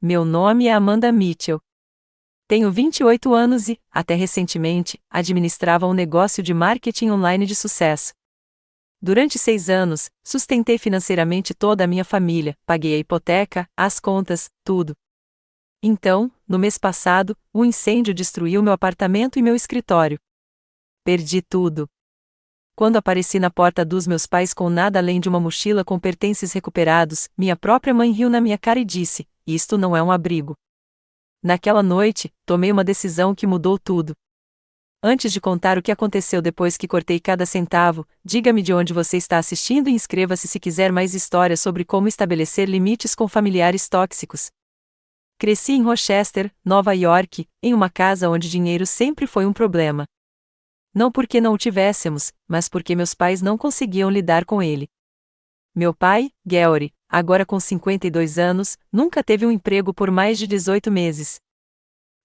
Meu nome é Amanda Mitchell. Tenho 28 anos e, até recentemente, administrava um negócio de marketing online de sucesso. Durante 6 anos, sustentei financeiramente toda a minha família, paguei a hipoteca, as contas, tudo. Então, no mês passado, um incêndio destruiu meu apartamento e meu escritório. Perdi tudo. Quando apareci na porta dos meus pais com nada além de uma mochila com pertences recuperados, minha própria mãe riu na minha cara e disse: "Isto não é um abrigo." Naquela noite, tomei uma decisão que mudou tudo. Antes de contar o que aconteceu depois que cortei cada centavo, diga-me de onde você está assistindo e inscreva-se se quiser mais histórias sobre como estabelecer limites com familiares tóxicos. Cresci em Rochester, Nova York, em uma casa onde dinheiro sempre foi um problema. Não porque não o tivéssemos, mas porque meus pais não conseguiam lidar com ele. Meu pai, Gary, agora com 52 anos, nunca teve um emprego por mais de 18 meses.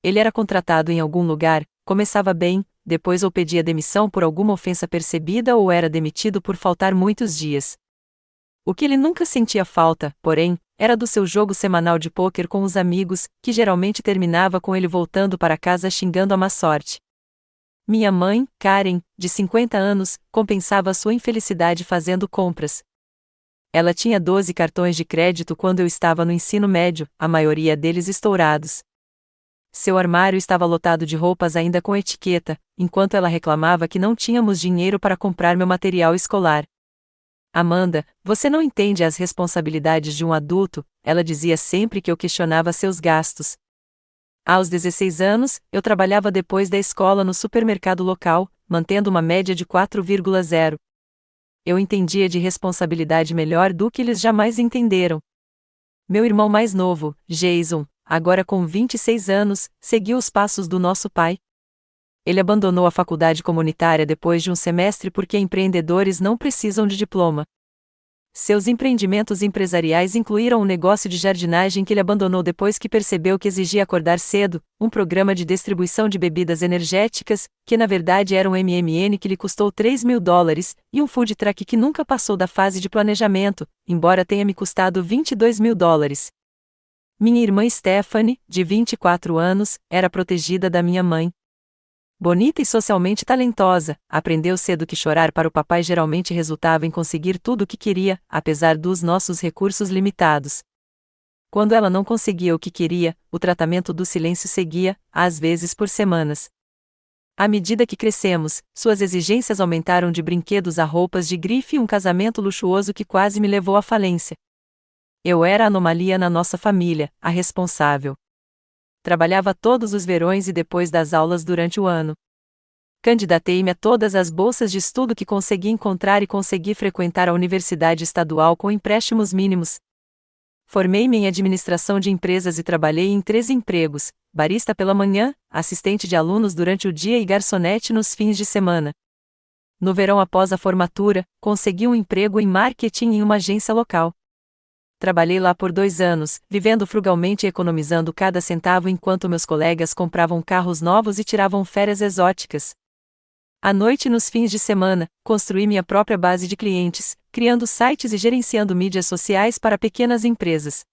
Ele era contratado em algum lugar, começava bem, depois ou pedia demissão por alguma ofensa percebida ou era demitido por faltar muitos dias. O que ele nunca sentia falta, porém, era do seu jogo semanal de pôquer com os amigos, que geralmente terminava com ele voltando para casa xingando a má sorte. Minha mãe, Karen, de 50 anos, compensava sua infelicidade fazendo compras. Ela tinha 12 cartões de crédito quando eu estava no ensino médio, a maioria deles estourados. Seu armário estava lotado de roupas ainda com etiqueta, enquanto ela reclamava que não tínhamos dinheiro para comprar meu material escolar. "Amanda, você não entende as responsabilidades de um adulto", ela dizia sempre que eu questionava seus gastos. Aos 16 anos, eu trabalhava depois da escola no supermercado local, mantendo uma média de 4,0. Eu entendia de responsabilidade melhor do que eles jamais entenderam. Meu irmão mais novo, Jason, agora com 26 anos, seguiu os passos do nosso pai. Ele abandonou a faculdade comunitária depois de um semestre porque empreendedores não precisam de diploma. Seus empreendimentos empresariais incluíram um negócio de jardinagem que ele abandonou depois que percebeu que exigia acordar cedo, um programa de distribuição de bebidas energéticas, que na verdade era um MMN que lhe custou $3.000, e um food truck que nunca passou da fase de planejamento, embora tenha me custado $22.000. Minha irmã Stephanie, de 24 anos, era protegida da minha mãe. Bonita e socialmente talentosa, aprendeu cedo que chorar para o papai geralmente resultava em conseguir tudo o que queria, apesar dos nossos recursos limitados. Quando ela não conseguia o que queria, o tratamento do silêncio seguia, às vezes por semanas. À medida que crescemos, suas exigências aumentaram de brinquedos a roupas de grife e um casamento luxuoso que quase me levou à falência. Eu era a anomalia na nossa família, a responsável. Trabalhava todos os verões e depois das aulas durante o ano. Candidatei-me a todas as bolsas de estudo que consegui encontrar e consegui frequentar a universidade estadual com empréstimos mínimos. Formei-me em administração de empresas e trabalhei em 3 empregos: barista pela manhã, assistente de alunos durante o dia e garçonete nos fins de semana. No verão após a formatura, consegui um emprego em marketing em uma agência local. Trabalhei lá por 2 anos, vivendo frugalmente e economizando cada centavo enquanto meus colegas compravam carros novos e tiravam férias exóticas. À noite e nos fins de semana, construí minha própria base de clientes, criando sites e gerenciando mídias sociais para pequenas empresas.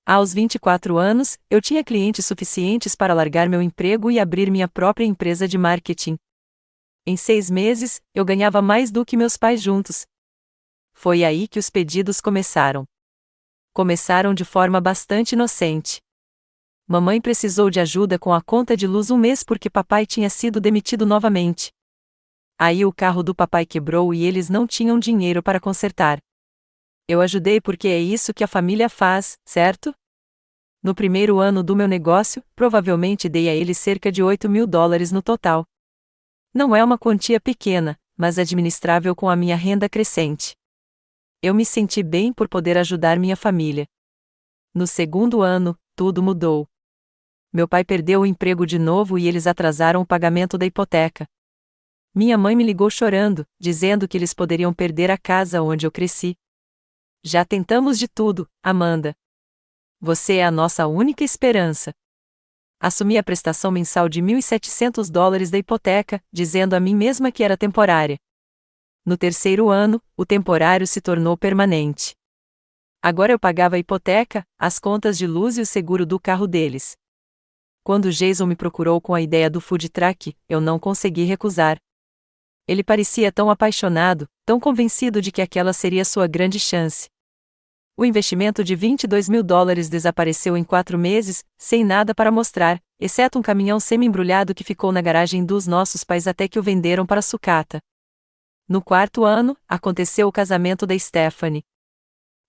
Aos 24 anos, eu tinha clientes suficientes para largar meu emprego e abrir minha própria empresa de marketing. Em 6 meses, eu ganhava mais do que meus pais juntos. Foi aí que os pedidos começaram. Começaram de forma bastante inocente. Mamãe precisou de ajuda com a conta de luz um mês porque papai tinha sido demitido novamente. Aí o carro do papai quebrou e eles não tinham dinheiro para consertar. Eu ajudei porque é isso que a família faz, certo? No primeiro ano do meu negócio, provavelmente dei a eles cerca de $8.000 no total. Não é uma quantia pequena, mas administrável com a minha renda crescente. Eu me senti bem por poder ajudar minha família. No segundo ano, tudo mudou. Meu pai perdeu o emprego de novo e eles atrasaram o pagamento da hipoteca. Minha mãe me ligou chorando, dizendo que eles poderiam perder a casa onde eu cresci. Já tentamos de tudo, Amanda. Você é a nossa única esperança. Assumi a prestação mensal de $1.700 da hipoteca, dizendo a mim mesma que era temporária. No terceiro ano, o temporário se tornou permanente. Agora eu pagava a hipoteca, as contas de luz e o seguro do carro deles. Quando Jason me procurou com a ideia do food truck, eu não consegui recusar. Ele parecia tão apaixonado, tão convencido de que aquela seria sua grande chance. O investimento de $22.000 desapareceu em 4 meses, sem nada para mostrar, exceto um caminhão semi-embrulhado que ficou na garagem dos nossos pais até que o venderam para sucata. No 4º ano, aconteceu o casamento da Stephanie.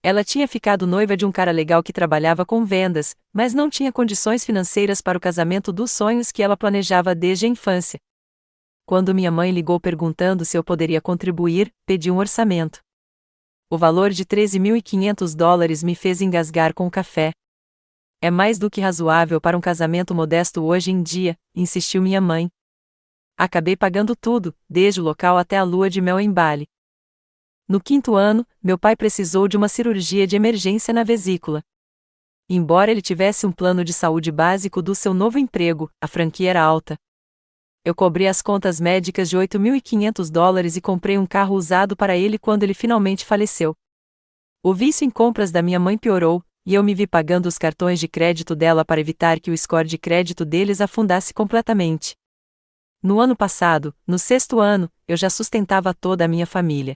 Ela tinha ficado noiva de um cara legal que trabalhava com vendas, mas não tinha condições financeiras para o casamento dos sonhos que ela planejava desde a infância. Quando minha mãe ligou perguntando se eu poderia contribuir, pedi um orçamento. O valor de $13.500 me fez engasgar com o café. É mais do que razoável para um casamento modesto hoje em dia, insistiu minha mãe. Acabei pagando tudo, desde o local até a lua de mel em Bali. No 5º ano, meu pai precisou de uma cirurgia de emergência na vesícula. Embora ele tivesse um plano de saúde básico do seu novo emprego, a franquia era alta. Eu cobri as contas médicas de $8.500 e comprei um carro usado para ele quando ele finalmente faleceu. O vício em compras da minha mãe piorou, e eu me vi pagando os cartões de crédito dela para evitar que o score de crédito deles afundasse completamente. No ano passado, no 6º ano, eu já sustentava toda a minha família.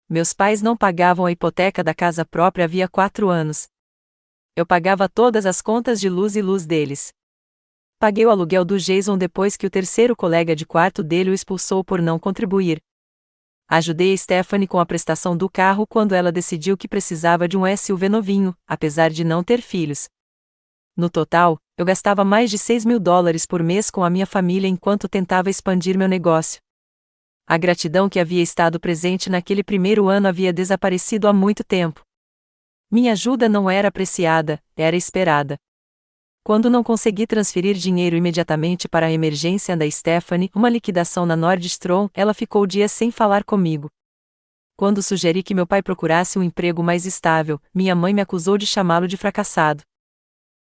Meus pais não pagavam a hipoteca da casa própria havia 4 anos. Eu pagava todas as contas de luz e luz deles. Paguei o aluguel do Jason depois que o 3º colega de quarto dele o expulsou por não contribuir. Ajudei a Stephanie com a prestação do carro quando ela decidiu que precisava de um SUV novinho, apesar de não ter filhos. No total, eu gastava mais de $6.000 por mês com a minha família enquanto tentava expandir meu negócio. A gratidão que havia estado presente naquele primeiro ano havia desaparecido há muito tempo. Minha ajuda não era apreciada, era esperada. Quando não consegui transferir dinheiro imediatamente para a emergência da Stephanie, uma liquidação na Nordstrom, ela ficou dias sem falar comigo. Quando sugeri que meu pai procurasse um emprego mais estável, minha mãe me acusou de chamá-lo de fracassado.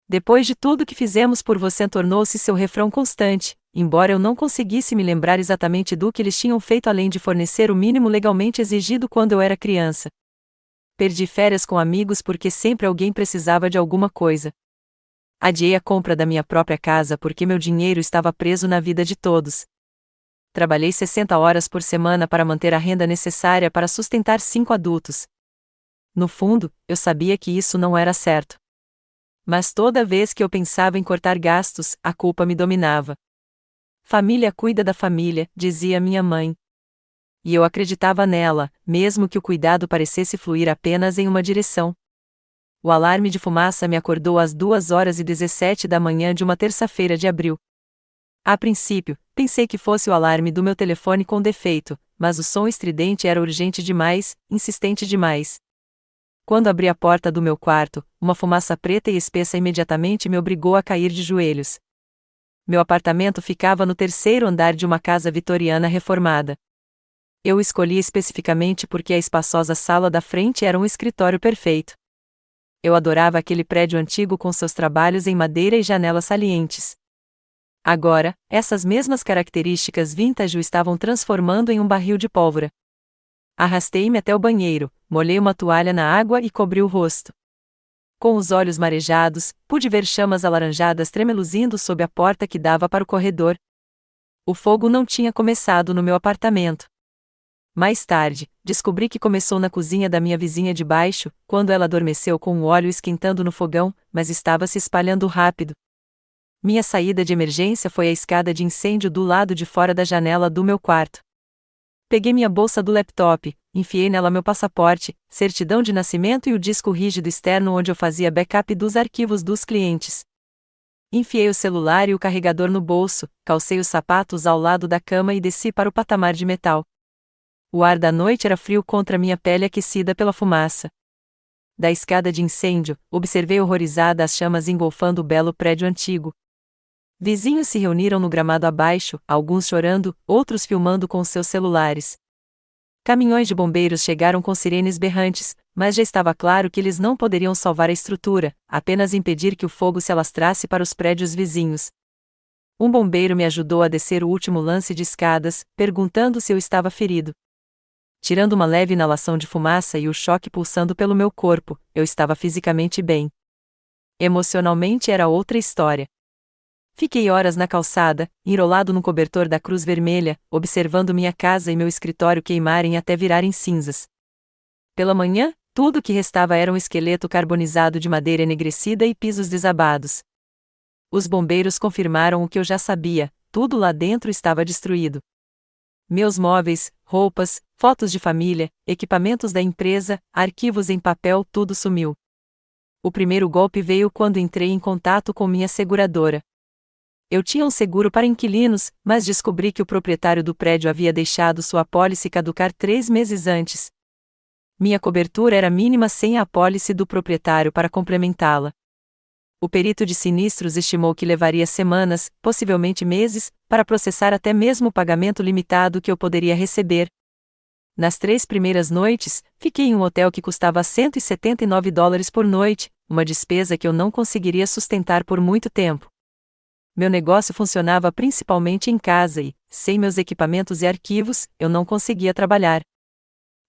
Depois de tudo que fizemos por você, tornou-se seu refrão constante, embora eu não conseguisse me lembrar exatamente do que eles tinham feito além de fornecer o mínimo legalmente exigido quando eu era criança. Perdi férias com amigos porque sempre alguém precisava de alguma coisa. Adiei a compra da minha própria casa porque meu dinheiro estava preso na vida de todos. Trabalhei 60 horas por semana para manter a renda necessária para sustentar 5 adultos. No fundo, eu sabia que isso não era certo. Mas toda vez que eu pensava em cortar gastos, a culpa me dominava. Família cuida da família, dizia minha mãe. E eu acreditava nela, mesmo que o cuidado parecesse fluir apenas em uma direção. O alarme de fumaça me acordou às 2h17 da manhã de uma terça-feira de abril. A princípio, pensei que fosse o alarme do meu telefone com defeito, mas o som estridente era urgente demais, insistente demais. Quando abri a porta do meu quarto, uma fumaça preta e espessa imediatamente me obrigou a cair de joelhos. Meu apartamento ficava no 3º andar de uma casa vitoriana reformada. Eu o escolhi especificamente porque a espaçosa sala da frente era um escritório perfeito. Eu adorava aquele prédio antigo com seus trabalhos em madeira e janelas salientes. Agora, essas mesmas características vintage o estavam transformando em um barril de pólvora. Arrastei-me até o banheiro, molhei uma toalha na água e cobri o rosto. Com os olhos marejados, pude ver chamas alaranjadas tremeluzindo sob a porta que dava para o corredor. O fogo não tinha começado no meu apartamento. Mais tarde, descobri que começou na cozinha da minha vizinha de baixo, quando ela adormeceu com o óleo esquentando no fogão, mas estava se espalhando rápido. Minha saída de emergência foi a escada de incêndio do lado de fora da janela do meu quarto. Peguei minha bolsa do laptop, enfiei nela meu passaporte, certidão de nascimento e o disco rígido externo onde eu fazia backup dos arquivos dos clientes. Enfiei o celular e o carregador no bolso, calcei os sapatos ao lado da cama e desci para o patamar de metal. O ar da noite era frio contra minha pele aquecida pela fumaça. Da escada de incêndio, observei horrorizada as chamas engolfando o belo prédio antigo. Vizinhos se reuniram no gramado abaixo, alguns chorando, outros filmando com seus celulares. Caminhões de bombeiros chegaram com sirenes berrantes, mas já estava claro que eles não poderiam salvar a estrutura, apenas impedir que o fogo se alastrasse para os prédios vizinhos. Um bombeiro me ajudou a descer o último lance de escadas, perguntando se eu estava ferido. Tirando uma leve inalação de fumaça e o choque pulsando pelo meu corpo, eu estava fisicamente bem. Emocionalmente era outra história. Fiquei horas na calçada, enrolado no cobertor da Cruz Vermelha, observando minha casa e meu escritório queimarem até virarem cinzas. Pela manhã, tudo o que restava era um esqueleto carbonizado de madeira enegrecida e pisos desabados. Os bombeiros confirmaram o que eu já sabia: tudo lá dentro estava destruído. Meus móveis, roupas, fotos de família, equipamentos da empresa, arquivos em papel, tudo sumiu. O primeiro golpe veio quando entrei em contato com minha seguradora. Eu tinha um seguro para inquilinos, mas descobri que o proprietário do prédio havia deixado sua apólice caducar 3 meses antes. Minha cobertura era mínima sem a apólice do proprietário para complementá-la. O perito de sinistros estimou que levaria semanas, possivelmente meses, para processar até mesmo o pagamento limitado que eu poderia receber. Nas 3 primeiras noites, fiquei em um hotel que custava $179 por noite, uma despesa que eu não conseguiria sustentar por muito tempo. Meu negócio funcionava principalmente em casa e, sem meus equipamentos e arquivos, eu não conseguia trabalhar.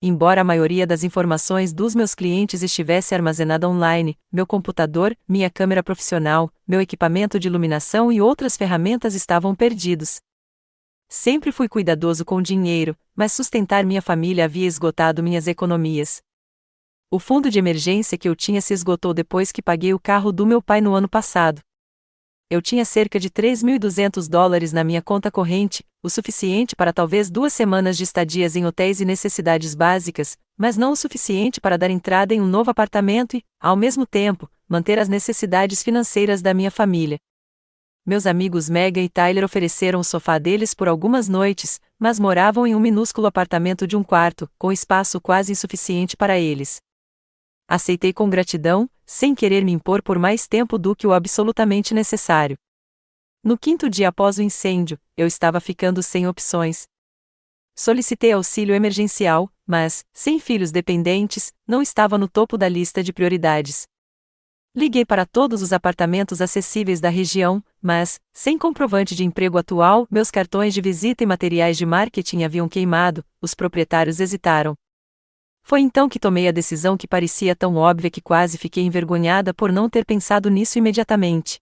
Embora a maioria das informações dos meus clientes estivesse armazenada online, meu computador, minha câmera profissional, meu equipamento de iluminação e outras ferramentas estavam perdidos. Sempre fui cuidadoso com o dinheiro, mas sustentar minha família havia esgotado minhas economias. O fundo de emergência que eu tinha se esgotou depois que paguei o carro do meu pai no ano passado. Eu tinha cerca de $3.200 na minha conta corrente, o suficiente para talvez 2 semanas de estadias em hotéis e necessidades básicas, mas não o suficiente para dar entrada em um novo apartamento e, ao mesmo tempo, manter as necessidades financeiras da minha família. Meus amigos Megan e Tyler ofereceram o sofá deles por algumas noites, mas moravam em um minúsculo apartamento de 1 quarto, com espaço quase insuficiente para eles. Aceitei com gratidão, sem querer me impor por mais tempo do que o absolutamente necessário. No 5º dia após o incêndio, eu estava ficando sem opções. Solicitei auxílio emergencial, mas, sem filhos dependentes, não estava no topo da lista de prioridades. Liguei para todos os apartamentos acessíveis da região, mas, sem comprovante de emprego atual, meus cartões de visita e materiais de marketing haviam queimado, os proprietários hesitaram. Foi então que tomei a decisão que parecia tão óbvia que quase fiquei envergonhada por não ter pensado nisso imediatamente.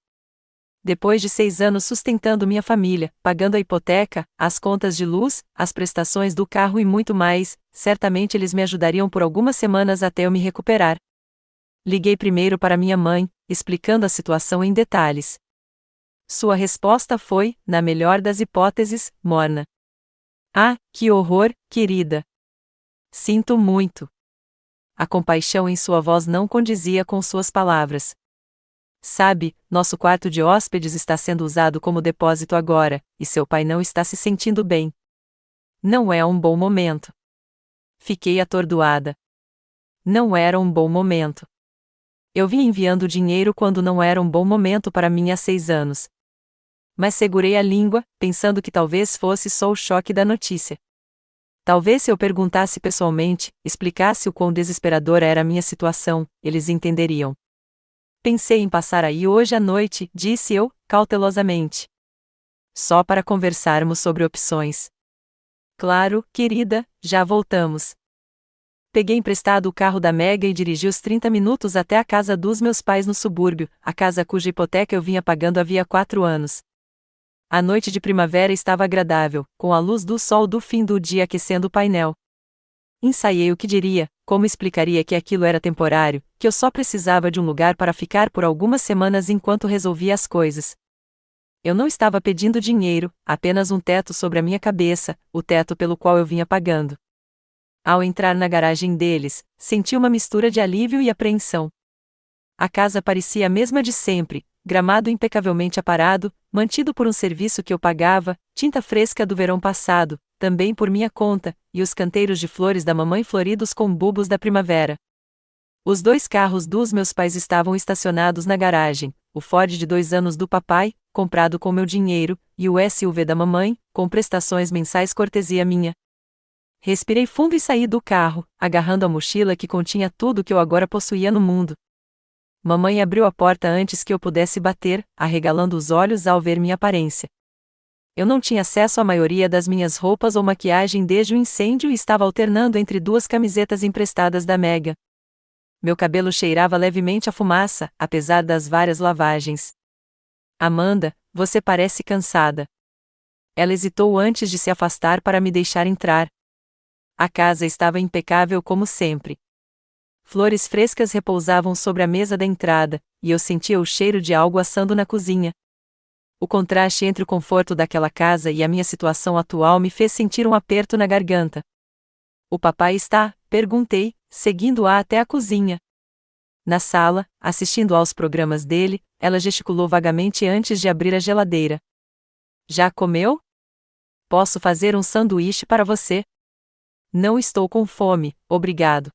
Depois de 6 anos sustentando minha família, pagando a hipoteca, as contas de luz, as prestações do carro e muito mais, certamente eles me ajudariam por algumas semanas até eu me recuperar. Liguei primeiro para minha mãe, explicando a situação em detalhes. Sua resposta foi, na melhor das hipóteses, morna. Ah, que horror, querida! Sinto muito. A compaixão em sua voz não condizia com suas palavras. Sabe, nosso quarto de hóspedes está sendo usado como depósito agora, e seu pai não está se sentindo bem. Não é um bom momento. Fiquei atordoada. Não era um bom momento. Eu vinha enviando dinheiro quando não era um bom momento para mim há 6 anos. Mas segurei a língua, pensando que talvez fosse só o choque da notícia. Talvez se eu perguntasse pessoalmente, explicasse o quão desesperadora era a minha situação, eles entenderiam. Pensei em passar aí hoje à noite, disse eu, cautelosamente. Só para conversarmos sobre opções. Claro, querida, já voltamos. Peguei emprestado o carro da Mega e dirigi os 30 minutos até a casa dos meus pais no subúrbio, a casa cuja hipoteca eu vinha pagando havia 4 anos. A noite de primavera estava agradável, com a luz do sol do fim do dia aquecendo o painel. Ensaiei o que diria, como explicaria que aquilo era temporário, que eu só precisava de um lugar para ficar por algumas semanas enquanto resolvia as coisas. Eu não estava pedindo dinheiro, apenas um teto sobre a minha cabeça, o teto pelo qual eu vinha pagando. Ao entrar na garagem deles, senti uma mistura de alívio e apreensão. A casa parecia a mesma de sempre, gramado impecavelmente aparado, mantido por um serviço que eu pagava, tinta fresca do verão passado, também por minha conta, e os canteiros de flores da mamãe floridos com bulbos da primavera. Os 2 carros dos meus pais estavam estacionados na garagem, o Ford de 2 anos do papai, comprado com meu dinheiro, e o SUV da mamãe, com prestações mensais cortesia minha. Respirei fundo e saí do carro, agarrando a mochila que continha tudo que eu agora possuía no mundo. Mamãe abriu a porta antes que eu pudesse bater, arregalando os olhos ao ver minha aparência. Eu não tinha acesso à maioria das minhas roupas ou maquiagem desde o incêndio e estava alternando entre duas camisetas emprestadas da Mega. Meu cabelo cheirava levemente a fumaça, apesar das várias lavagens. Amanda, você parece cansada. Ela hesitou antes de se afastar para me deixar entrar. A casa estava impecável como sempre. Flores frescas repousavam sobre a mesa da entrada, e eu sentia o cheiro de algo assando na cozinha. O contraste entre o conforto daquela casa e a minha situação atual me fez sentir um aperto na garganta. O papai está? Perguntei, seguindo-a até a cozinha. Na sala, assistindo aos programas dele, ela gesticulou vagamente antes de abrir a geladeira. Já comeu? Posso fazer um sanduíche para você? Não estou com fome, obrigado.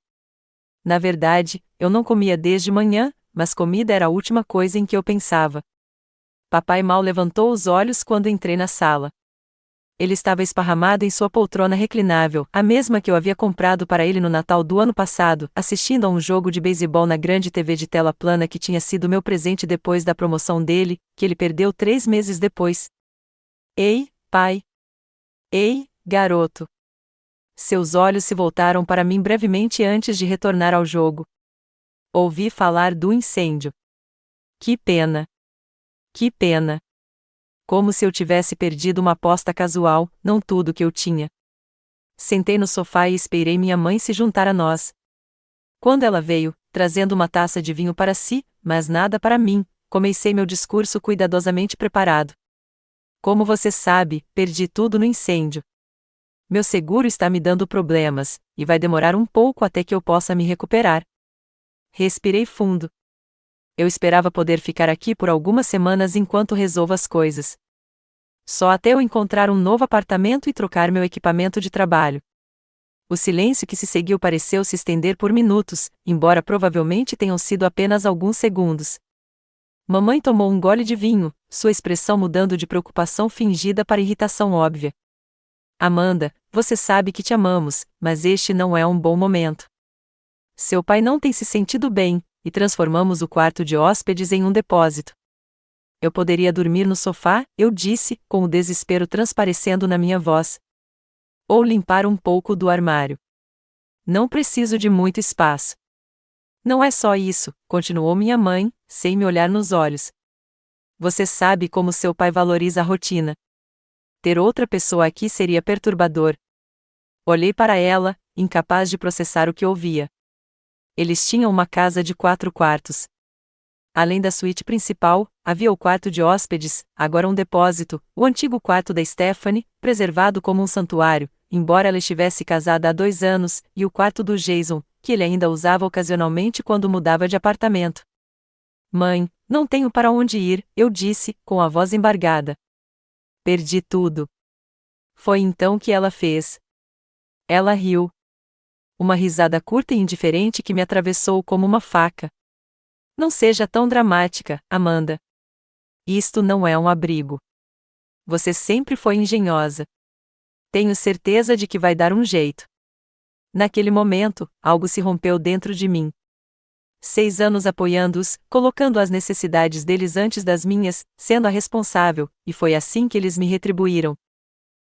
Na verdade, eu não comia desde manhã, mas comida era a última coisa em que eu pensava. Papai mal levantou os olhos quando entrei na sala. Ele estava esparramado em sua poltrona reclinável, a mesma que eu havia comprado para ele no Natal do ano passado, assistindo a um jogo de beisebol na grande TV de tela plana que tinha sido meu presente depois da promoção dele, que ele perdeu 3 meses depois. Ei, pai! Ei, garoto! Seus olhos se voltaram para mim brevemente antes de retornar ao jogo. Ouvi falar do incêndio. Que pena! Que pena! Como se eu tivesse perdido uma aposta casual, não tudo que eu tinha. Sentei no sofá e esperei minha mãe se juntar a nós. Quando ela veio, trazendo uma taça de vinho para si, mas nada para mim, comecei meu discurso cuidadosamente preparado. Como você sabe, perdi tudo no incêndio. Meu seguro está me dando problemas, e vai demorar um pouco até que eu possa me recuperar. Respirei fundo. Eu esperava poder ficar aqui por algumas semanas enquanto resolvo as coisas. Só até eu encontrar um novo apartamento e trocar meu equipamento de trabalho. O silêncio que se seguiu pareceu se estender por minutos, embora provavelmente tenham sido apenas alguns segundos. Mamãe tomou um gole de vinho, sua expressão mudando de preocupação fingida para irritação óbvia. Amanda, você sabe que te amamos, mas este não é um bom momento. Seu pai não tem se sentido bem, e transformamos o quarto de hóspedes em um depósito. Eu poderia dormir no sofá, eu disse, com o desespero transparecendo na minha voz. Ou limpar um pouco do armário. Não preciso de muito espaço. Não é só isso, continuou minha mãe, sem me olhar nos olhos. Você sabe como seu pai valoriza a rotina. Ter outra pessoa aqui seria perturbador. Olhei para ela, incapaz de processar o que ouvia. Eles tinham uma casa de 4 quartos. Além da suíte principal, havia o quarto de hóspedes, agora um depósito, o antigo quarto da Stephanie, preservado como um santuário, embora ela estivesse casada há 2 anos, e o quarto do Jason, que ele ainda usava ocasionalmente quando mudava de apartamento. Mãe, não tenho para onde ir, eu disse, com a voz embargada. Perdi tudo. Foi então que ela fez. Ela riu. Uma risada curta e indiferente que me atravessou como uma faca. Não seja tão dramática, Amanda. Isto não é um abrigo. Você sempre foi engenhosa. Tenho certeza de que vai dar um jeito. Naquele momento, algo se rompeu dentro de mim. 6 anos apoiando-os, colocando as necessidades deles antes das minhas, sendo a responsável, e foi assim que eles me retribuíram.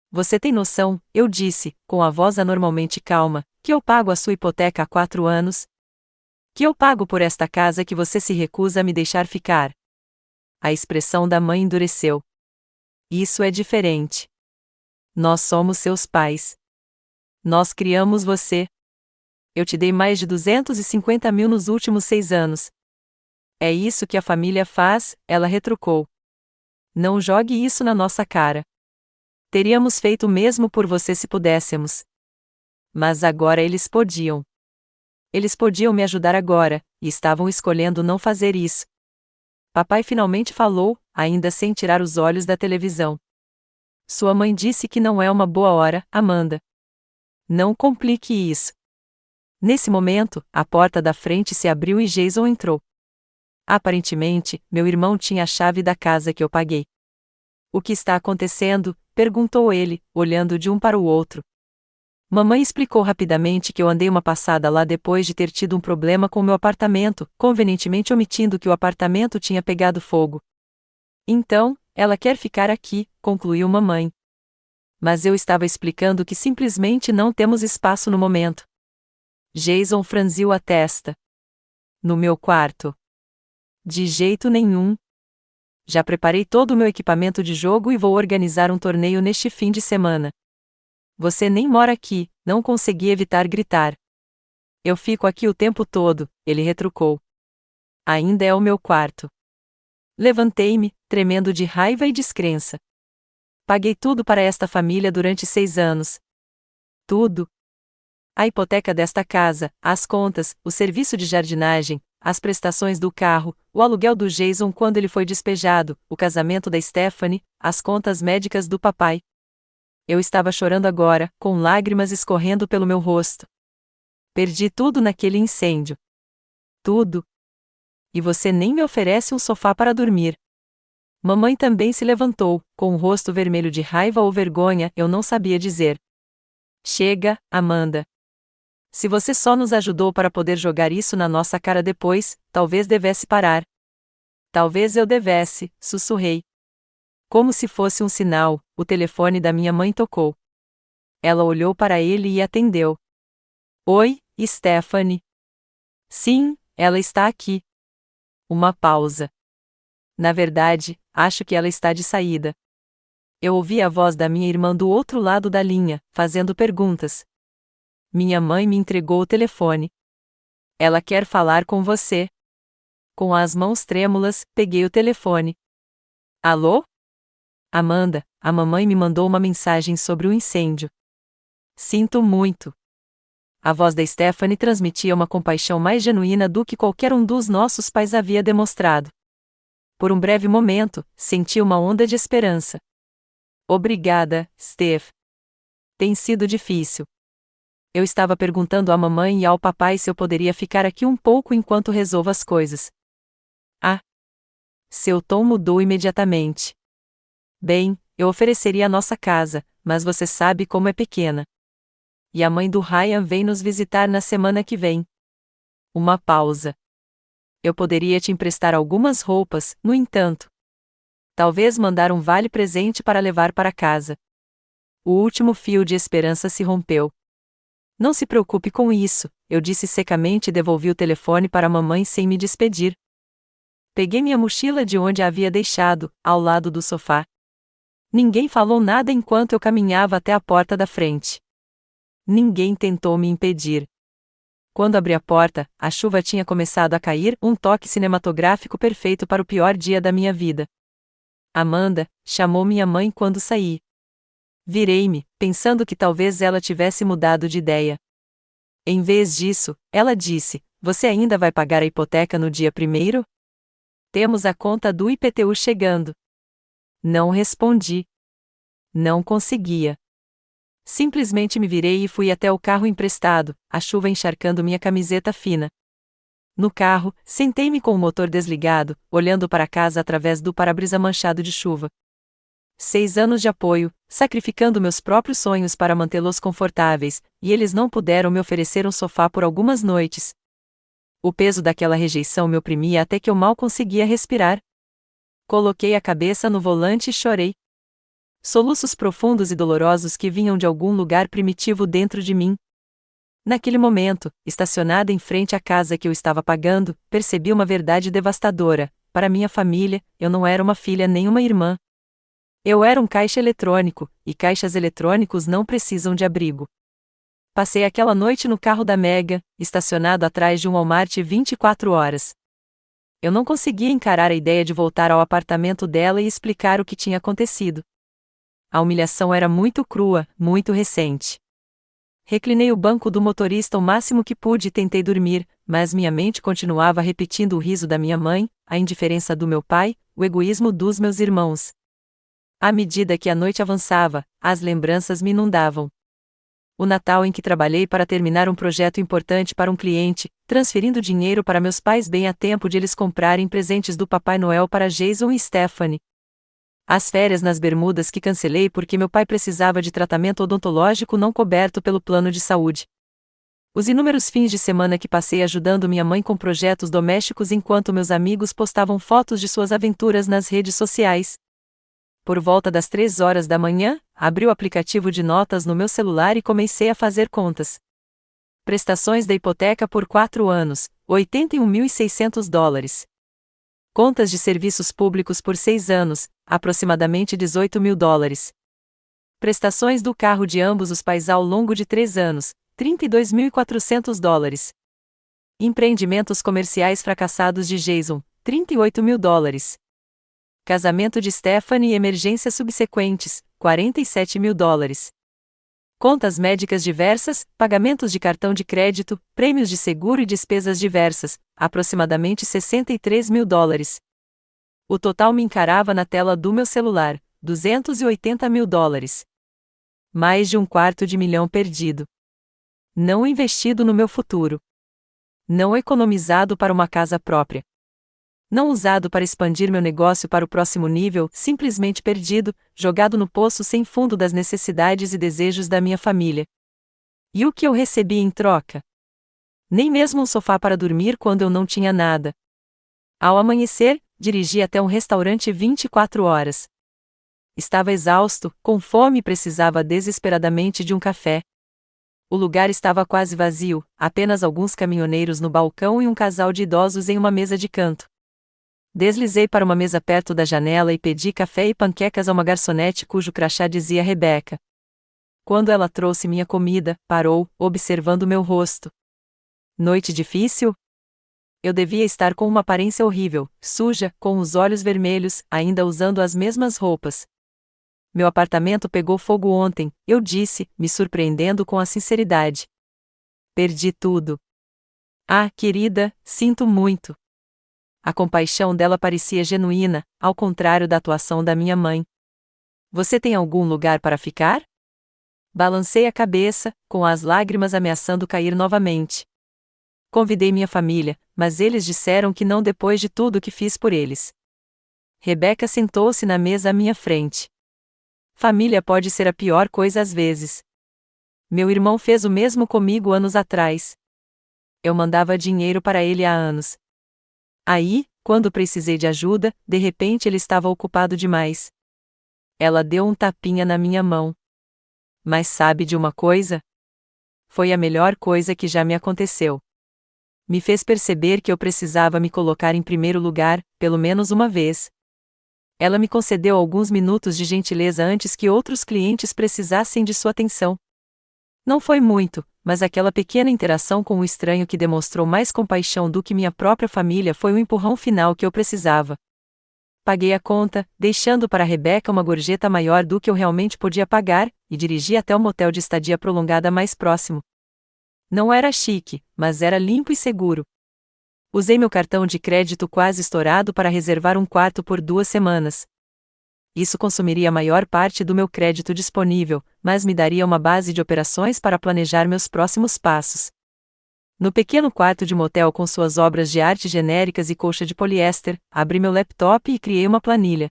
Você tem noção, eu disse, com a voz anormalmente calma, que eu pago a sua hipoteca há 4 anos? Que eu pago por esta casa que você se recusa a me deixar ficar? A expressão da mãe endureceu. Isso é diferente. Nós somos seus pais. Nós criamos você. Eu te dei mais de 250 mil nos últimos 6 anos. É isso que a família faz, ela retrucou. Não jogue isso na nossa cara. Teríamos feito o mesmo por você se pudéssemos. Mas agora eles podiam. Eles podiam me ajudar agora, e estavam escolhendo não fazer isso. Papai finalmente falou, ainda sem tirar os olhos da televisão. Sua mãe disse que não é uma boa hora, Amanda. Não complique isso. Nesse momento, a porta da frente se abriu e Jason entrou. Aparentemente, meu irmão tinha a chave da casa que eu paguei. O que está acontecendo? Perguntou ele, olhando de um para o outro. Mamãe explicou rapidamente que eu andei uma passada lá depois de ter tido um problema com meu apartamento, convenientemente omitindo que o apartamento tinha pegado fogo. Então, Ela quer ficar aqui, concluiu mamãe. Mas eu estava explicando que simplesmente não temos espaço no momento. Jason franziu a testa. No meu quarto? De jeito nenhum. Já preparei todo o meu equipamento de jogo e vou organizar um torneio neste fim de semana. Você nem mora aqui, não consegui evitar gritar. Eu fico aqui o tempo todo, ele retrucou. Ainda é o meu quarto. Levantei-me, tremendo de raiva e descrença. Paguei tudo para esta família durante 6 anos. Tudo. A hipoteca desta casa, as contas, o serviço de jardinagem, as prestações do carro, o aluguel do Jason quando ele foi despejado, o casamento da Stephanie, as contas médicas do papai. Eu estava chorando agora, com lágrimas escorrendo pelo meu rosto. Perdi tudo naquele incêndio. Tudo. E você nem me oferece um sofá para dormir. Mamãe também se levantou, com o rosto vermelho de raiva ou vergonha, eu não sabia dizer. Chega, Amanda. Se você só nos ajudou para poder jogar isso na nossa cara depois, talvez devesse parar. Talvez eu devesse, sussurrei. Como se fosse um sinal, o telefone da minha mãe tocou. Ela olhou para ele e atendeu. Oi, Stephanie. Sim, ela está aqui. Uma pausa. Na verdade, acho que ela está de saída. Eu ouvi a voz da minha irmã do outro lado da linha, fazendo perguntas. Minha mãe me entregou o telefone. Ela quer falar com você. Com as mãos trêmulas, peguei o telefone. Alô? Amanda, a mamãe me mandou uma mensagem sobre o incêndio. Sinto muito. A voz da Stephanie transmitia uma compaixão mais genuína do que qualquer um dos nossos pais havia demonstrado. Por um breve momento, senti uma onda de esperança. Obrigada, Steph. Tem sido difícil. Eu estava perguntando à mamãe e ao papai se eu poderia ficar aqui um pouco enquanto resolvo as coisas. Ah! Seu tom mudou imediatamente. Bem, eu ofereceria a nossa casa, mas você sabe como é pequena. E a mãe do Ryan vem nos visitar na semana que vem. Uma pausa. Eu poderia te emprestar algumas roupas, no entanto. Talvez mandar um vale-presente para levar para casa. O último fio de esperança se rompeu. Não se preocupe com isso, eu disse secamente e devolvi o telefone para a mamãe sem me despedir. Peguei minha mochila de onde a havia deixado, ao lado do sofá. Ninguém falou nada enquanto eu caminhava até a porta da frente. Ninguém tentou me impedir. Quando abri a porta, a chuva tinha começado a cair, um toque cinematográfico perfeito para o pior dia da minha vida. Amanda, chamou minha mãe quando saí. Virei-me, pensando que talvez ela tivesse mudado de ideia. Em vez disso, ela disse, você ainda vai pagar a hipoteca no dia 1º? Temos a conta do IPTU chegando. Não respondi. Não conseguia. Simplesmente me virei e fui até o carro emprestado, a chuva encharcando minha camiseta fina. No carro, sentei-me com o motor desligado, olhando para casa através do para-brisa manchado de chuva. 6 anos de apoio, sacrificando meus próprios sonhos para mantê-los confortáveis, e eles não puderam me oferecer um sofá por algumas noites. O peso daquela rejeição me oprimia até que eu mal conseguia respirar. Coloquei a cabeça no volante e chorei. Soluços profundos e dolorosos que vinham de algum lugar primitivo dentro de mim. Naquele momento, estacionada em frente à casa que eu estava pagando, percebi uma verdade devastadora. Para minha família, eu não era uma filha nem uma irmã. Eu era um caixa eletrônico, e caixas eletrônicos não precisam de abrigo. Passei aquela noite no carro da Mega, estacionado atrás de um Walmart 24 horas. Eu não conseguia encarar a ideia de voltar ao apartamento dela e explicar o que tinha acontecido. A humilhação era muito crua, muito recente. Reclinei o banco do motorista o máximo que pude e tentei dormir, mas minha mente continuava repetindo o riso da minha mãe, a indiferença do meu pai, o egoísmo dos meus irmãos. À medida que a noite avançava, as lembranças me inundavam. O Natal em que trabalhei para terminar um projeto importante para um cliente, transferindo dinheiro para meus pais bem a tempo de eles comprarem presentes do Papai Noel para Jason e Stephanie. As férias nas Bermudas que cancelei porque meu pai precisava de tratamento odontológico não coberto pelo plano de saúde. Os inúmeros fins de semana que passei ajudando minha mãe com projetos domésticos enquanto meus amigos postavam fotos de suas aventuras nas redes sociais. Por volta das 3 horas da manhã, abri o aplicativo de notas no meu celular e comecei a fazer contas. Prestações da hipoteca por 4 anos, $81.600. Contas de serviços públicos por 6 anos, aproximadamente $18.000. Prestações do carro de ambos os pais ao longo de 3 anos, $32.400. Empreendimentos comerciais fracassados de Jason, $38.000. Casamento de Stephanie e emergências subsequentes, $47.000. Contas médicas diversas, pagamentos de cartão de crédito, prêmios de seguro e despesas diversas, aproximadamente $63.000. O total me encarava na tela do meu celular, $280.000. Mais de $250.000 perdido. Não investido no meu futuro. Não economizado para uma casa própria. Não usado para expandir meu negócio para o próximo nível, simplesmente perdido, jogado no poço sem fundo das necessidades e desejos da minha família. E o que eu recebi em troca? Nem mesmo um sofá para dormir quando eu não tinha nada. Ao amanhecer, dirigi até um restaurante 24 horas. Estava exausto, com fome e precisava desesperadamente de um café. O lugar estava quase vazio, apenas alguns caminhoneiros no balcão e um casal de idosos em uma mesa de canto. Deslizei para uma mesa perto da janela e pedi café e panquecas a uma garçonete cujo crachá dizia Rebeca. Quando ela trouxe minha comida, parou, observando meu rosto. Noite difícil? Eu devia estar com uma aparência horrível, suja, com os olhos vermelhos, ainda usando as mesmas roupas. Meu apartamento pegou fogo ontem, eu disse, me surpreendendo com a sinceridade. Perdi tudo. Ah, querida, sinto muito. A compaixão dela parecia genuína, ao contrário da atuação da minha mãe. Você tem algum lugar para ficar? Balancei a cabeça, com as lágrimas ameaçando cair novamente. Convidei minha família, mas eles disseram que não depois de tudo que fiz por eles. Rebeca sentou-se na mesa à minha frente. Família pode ser a pior coisa às vezes. Meu irmão fez o mesmo comigo anos atrás. Eu mandava dinheiro para ele há anos. Aí, quando precisei de ajuda, de repente ele estava ocupado demais. Ela deu um tapinha na minha mão. Mas sabe de uma coisa? Foi a melhor coisa que já me aconteceu. Me fez perceber que eu precisava me colocar em primeiro lugar, pelo menos uma vez. Ela me concedeu alguns minutos de gentileza antes que outros clientes precisassem de sua atenção. Não foi muito, mas aquela pequena interação com o estranho que demonstrou mais compaixão do que minha própria família foi o empurrão final que eu precisava. Paguei a conta, deixando para Rebeca uma gorjeta maior do que eu realmente podia pagar, e dirigi até o motel de estadia prolongada mais próximo. Não era chique, mas era limpo e seguro. Usei meu cartão de crédito quase estourado para reservar um quarto por 2 semanas. Isso consumiria a maior parte do meu crédito disponível, mas me daria uma base de operações para planejar meus próximos passos. No pequeno quarto de motel com suas obras de arte genéricas e colcha de poliéster, abri meu laptop e criei uma planilha.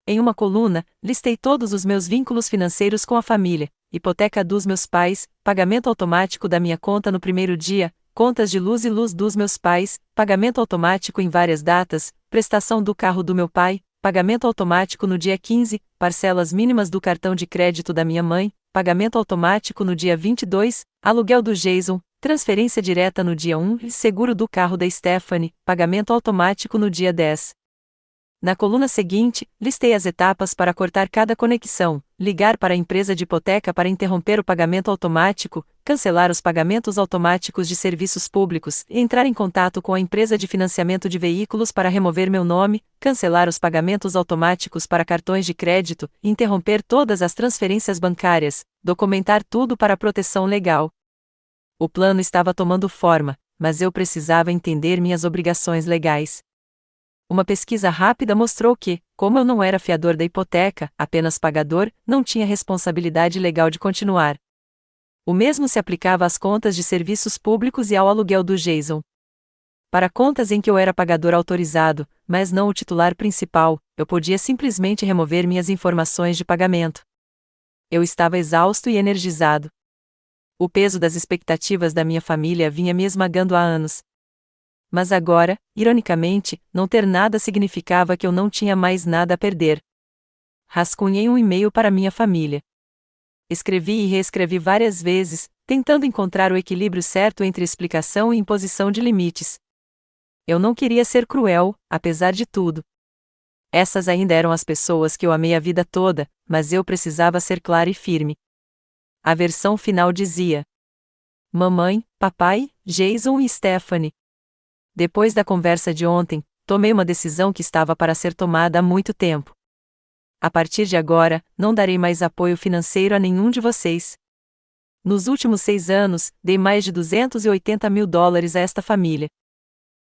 Em uma coluna, listei todos os meus vínculos financeiros com a família, hipoteca dos meus pais, pagamento automático da minha conta no primeiro dia, contas de luz e luz dos meus pais, pagamento automático em várias datas, prestação do carro do meu pai, pagamento automático no dia 15, parcelas mínimas do cartão de crédito da minha mãe, pagamento automático no dia 22, aluguel do Jason, transferência direta no dia 1 e seguro do carro da Stephanie, pagamento automático no dia 10. Na coluna seguinte, listei as etapas para cortar cada conexão, ligar para a empresa de hipoteca para interromper o pagamento automático, cancelar os pagamentos automáticos de serviços públicos, entrar em contato com a empresa de financiamento de veículos para remover meu nome, cancelar os pagamentos automáticos para cartões de crédito, interromper todas as transferências bancárias, documentar tudo para proteção legal. O plano estava tomando forma, mas eu precisava entender minhas obrigações legais. Uma pesquisa rápida mostrou que, como eu não era fiador da hipoteca, apenas pagador, não tinha responsabilidade legal de continuar. O mesmo se aplicava às contas de serviços públicos e ao aluguel do Jason. Para contas em que eu era pagador autorizado, mas não o titular principal, eu podia simplesmente remover minhas informações de pagamento. Eu estava exausto e energizado. O peso das expectativas da minha família vinha me esmagando há anos. Mas agora, ironicamente, não ter nada significava que eu não tinha mais nada a perder. rascunhei um e-mail para minha família. Escrevi e reescrevi várias vezes, tentando encontrar o equilíbrio certo entre explicação e imposição de limites. Eu não queria ser cruel, apesar de tudo. Essas ainda eram as pessoas que eu amei a vida toda, mas eu precisava ser clara e firme. A versão final dizia: Mamãe, papai, Jason e Stephanie. Depois da conversa de ontem, tomei uma decisão que estava para ser tomada há muito tempo. A partir de agora, não darei mais apoio financeiro a nenhum de vocês. Nos últimos 6 anos, dei mais de $280 mil a esta família.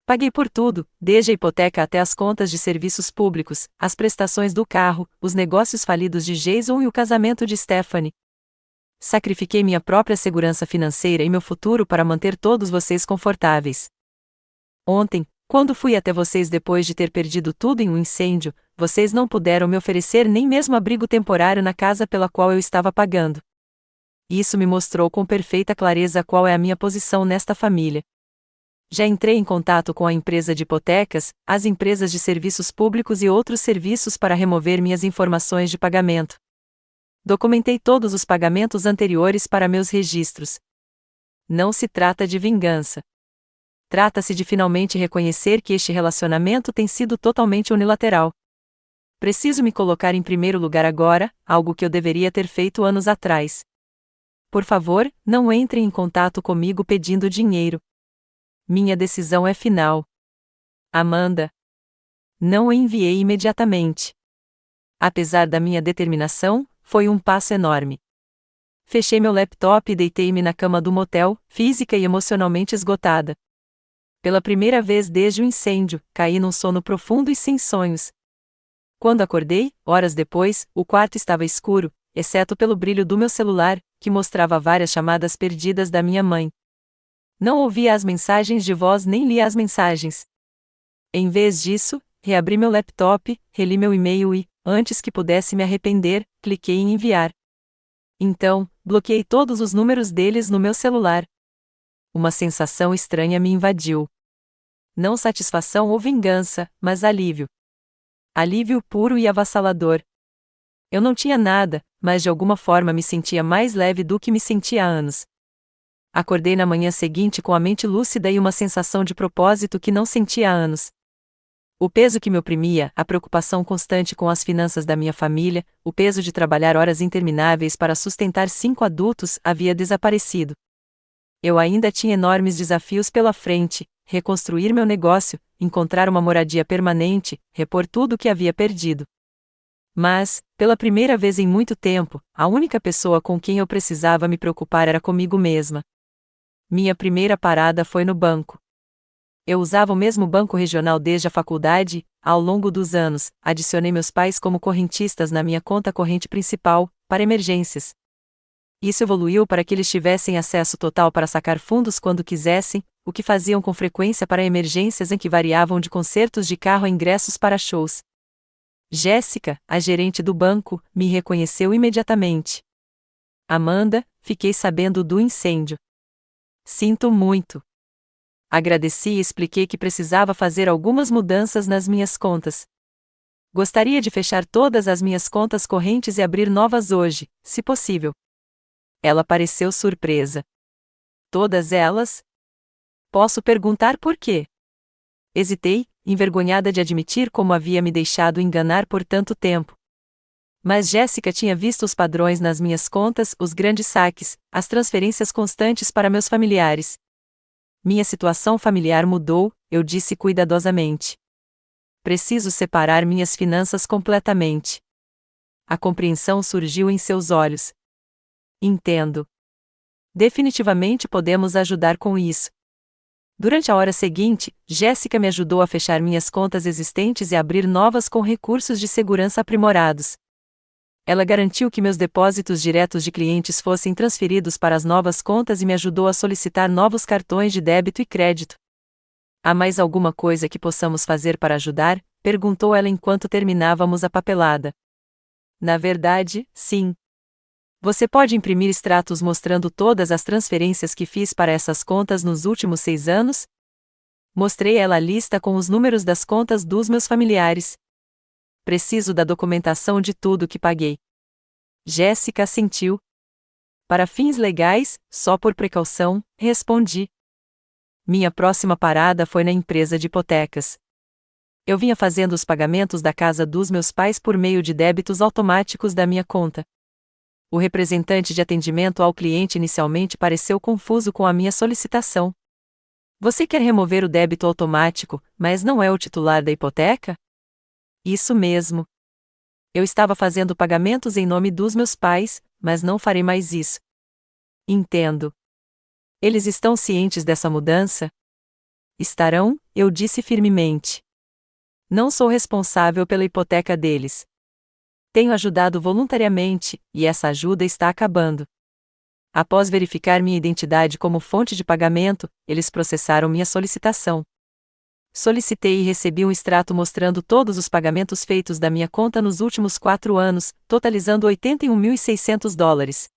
Paguei por tudo, desde a hipoteca até as contas de serviços públicos, as prestações do carro, os negócios falidos de Jason e o casamento de Stephanie. Sacrifiquei minha própria segurança financeira e meu futuro para manter todos vocês confortáveis. Ontem, quando fui até vocês depois de ter perdido tudo em um incêndio, vocês não puderam me oferecer nem mesmo abrigo temporário na casa pela qual eu estava pagando. Isso me mostrou com perfeita clareza qual é a minha posição nesta família. Já entrei em contato com a empresa de hipotecas, as empresas de serviços públicos e outros serviços para remover minhas informações de pagamento. Documentei todos os pagamentos anteriores para meus registros. Não se trata de vingança. Trata-se de finalmente reconhecer que este relacionamento tem sido totalmente unilateral. Preciso me colocar em primeiro lugar agora, algo que eu deveria ter feito anos atrás. Por favor, não entrem em contato comigo pedindo dinheiro. Minha decisão é final. Amanda. Não o enviei imediatamente. Apesar da minha determinação, foi um passo enorme. Fechei meu laptop e deitei-me na cama do motel, física e emocionalmente esgotada. Pela primeira vez desde o incêndio, caí num sono profundo e sem sonhos. Quando acordei, horas depois, o quarto estava escuro, exceto pelo brilho do meu celular, que mostrava várias chamadas perdidas da minha mãe. Não ouvia as mensagens de voz nem lia as mensagens. Em vez disso, reabri meu laptop, reli meu e-mail e, antes que pudesse me arrepender, cliquei em enviar. Então, bloqueei todos os números deles no meu celular. Uma sensação estranha me invadiu. Não satisfação ou vingança, mas alívio. Alívio puro e avassalador. Eu não tinha nada, mas de alguma forma me sentia mais leve do que me sentia há anos. Acordei na manhã seguinte com a mente lúcida e uma sensação de propósito que não sentia há anos. O peso que me oprimia, a preocupação constante com as finanças da minha família, o peso de trabalhar horas intermináveis para sustentar 5 adultos, havia desaparecido. Eu ainda tinha enormes desafios pela frente: reconstruir meu negócio, encontrar uma moradia permanente, repor tudo o que havia perdido. Mas, pela primeira vez em muito tempo, a única pessoa com quem eu precisava me preocupar era comigo mesma. Minha primeira parada foi no banco. Eu usava o mesmo banco regional desde a faculdade. Ao longo dos anos, adicionei meus pais como correntistas na minha conta corrente principal, para emergências. Isso evoluiu para que eles tivessem acesso total para sacar fundos quando quisessem, o que faziam com frequência para emergências em que variavam de concertos de carro a ingressos para shows. Jéssica, a gerente do banco, me reconheceu imediatamente. Amanda, fiquei sabendo do incêndio. Sinto muito. Agradeci e expliquei que precisava fazer algumas mudanças nas minhas contas. Gostaria de fechar todas as minhas contas correntes e abrir novas hoje, se possível. Ela pareceu surpresa. Todas elas? Posso perguntar por quê? Hesitei, envergonhada de admitir como havia me deixado enganar por tanto tempo. Mas Jéssica tinha visto os padrões nas minhas contas, os grandes saques, as transferências constantes para meus familiares. Minha situação familiar mudou, eu disse cuidadosamente. Preciso separar minhas finanças completamente. A compreensão surgiu em seus olhos. Entendo. Definitivamente podemos ajudar com isso. Durante a hora seguinte, Jéssica me ajudou a fechar minhas contas existentes e abrir novas com recursos de segurança aprimorados. Ela garantiu que meus depósitos diretos de clientes fossem transferidos para as novas contas e me ajudou a solicitar novos cartões de débito e crédito. Há mais alguma coisa que possamos fazer para ajudar? Perguntou ela enquanto terminávamos a papelada. Na verdade, sim. Você pode imprimir extratos mostrando todas as transferências que fiz para essas contas nos últimos 6 anos? Mostrei ela a lista com os números das contas dos meus familiares. preciso da documentação de tudo que paguei. Jéssica assentiu. Para fins legais, só por precaução, respondi. Minha próxima parada foi na empresa de hipotecas. Eu vinha fazendo os pagamentos da casa dos meus pais por meio de débitos automáticos da minha conta. O representante de atendimento ao cliente inicialmente pareceu confuso com a minha solicitação. Você quer remover o débito automático, mas não é o titular da hipoteca? Isso mesmo. Eu estava fazendo pagamentos em nome dos meus pais, mas não farei mais isso. Entendo. Eles estão cientes dessa mudança? Estarão, eu disse firmemente. Não sou responsável pela hipoteca deles. Tenho ajudado voluntariamente, e essa ajuda está acabando. Após verificar minha identidade como fonte de pagamento, eles processaram minha solicitação. Solicitei e recebi um extrato mostrando todos os pagamentos feitos da minha conta nos últimos 4 anos, totalizando $81.600.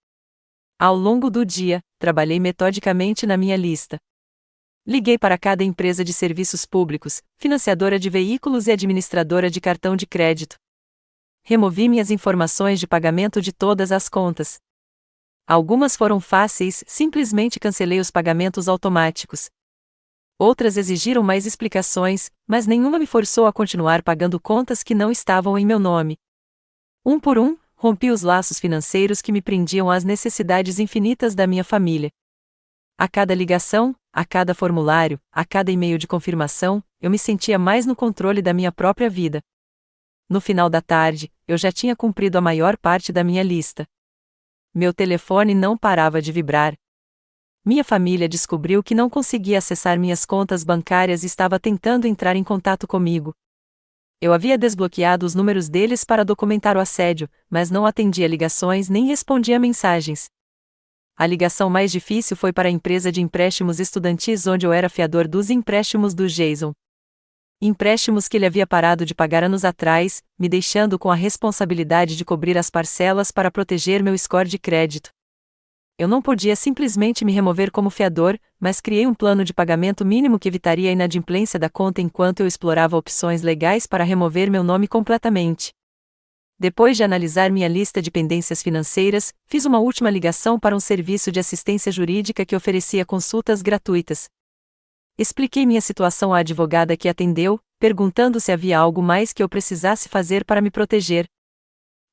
Ao longo do dia, trabalhei metodicamente na minha lista. Liguei para cada empresa de serviços públicos, financiadora de veículos e administradora de cartão de crédito. Removi minhas informações de pagamento de todas as contas. Algumas foram fáceis, simplesmente cancelei os pagamentos automáticos. Outras exigiram mais explicações, mas nenhuma me forçou a continuar pagando contas que não estavam em meu nome. Um por um, rompi os laços financeiros que me prendiam às necessidades infinitas da minha família. A cada ligação, a cada formulário, a cada e-mail de confirmação, eu me sentia mais no controle da minha própria vida. No final da tarde, eu já tinha cumprido a maior parte da minha lista. Meu telefone não parava de vibrar. Minha família descobriu que não conseguia acessar minhas contas bancárias e estava tentando entrar em contato comigo. Eu havia desbloqueado os números deles para documentar o assédio, mas não atendia ligações nem respondia mensagens. A ligação mais difícil foi para a empresa de empréstimos estudantis onde eu era fiador dos empréstimos do Jason. Empréstimos que ele havia parado de pagar anos atrás, me deixando com a responsabilidade de cobrir as parcelas para proteger meu score de crédito. Eu não podia simplesmente me remover como fiador, mas criei um plano de pagamento mínimo que evitaria a inadimplência da conta enquanto eu explorava opções legais para remover meu nome completamente. Depois de analisar minha lista de pendências financeiras, fiz uma última ligação para um serviço de assistência jurídica que oferecia consultas gratuitas. Expliquei minha situação à advogada que atendeu, perguntando se havia algo mais que eu precisasse fazer para me proteger.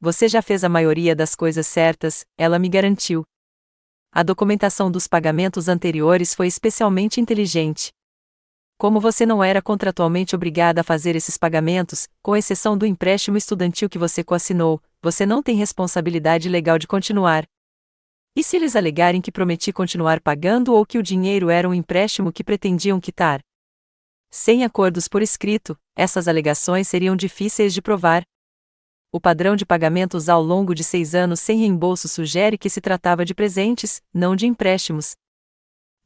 Você já fez a maioria das coisas certas, ela me garantiu. A documentação dos pagamentos anteriores foi especialmente inteligente. Como você não era contratualmente obrigada a fazer esses pagamentos, com exceção do empréstimo estudantil que você coassinou, você não tem responsabilidade legal de continuar. E se eles alegarem que prometi continuar pagando ou que o dinheiro era um empréstimo que pretendiam quitar? Sem acordos por escrito, essas alegações seriam difíceis de provar. O padrão de pagamentos ao longo de 6 anos sem reembolso sugere que se tratava de presentes, não de empréstimos.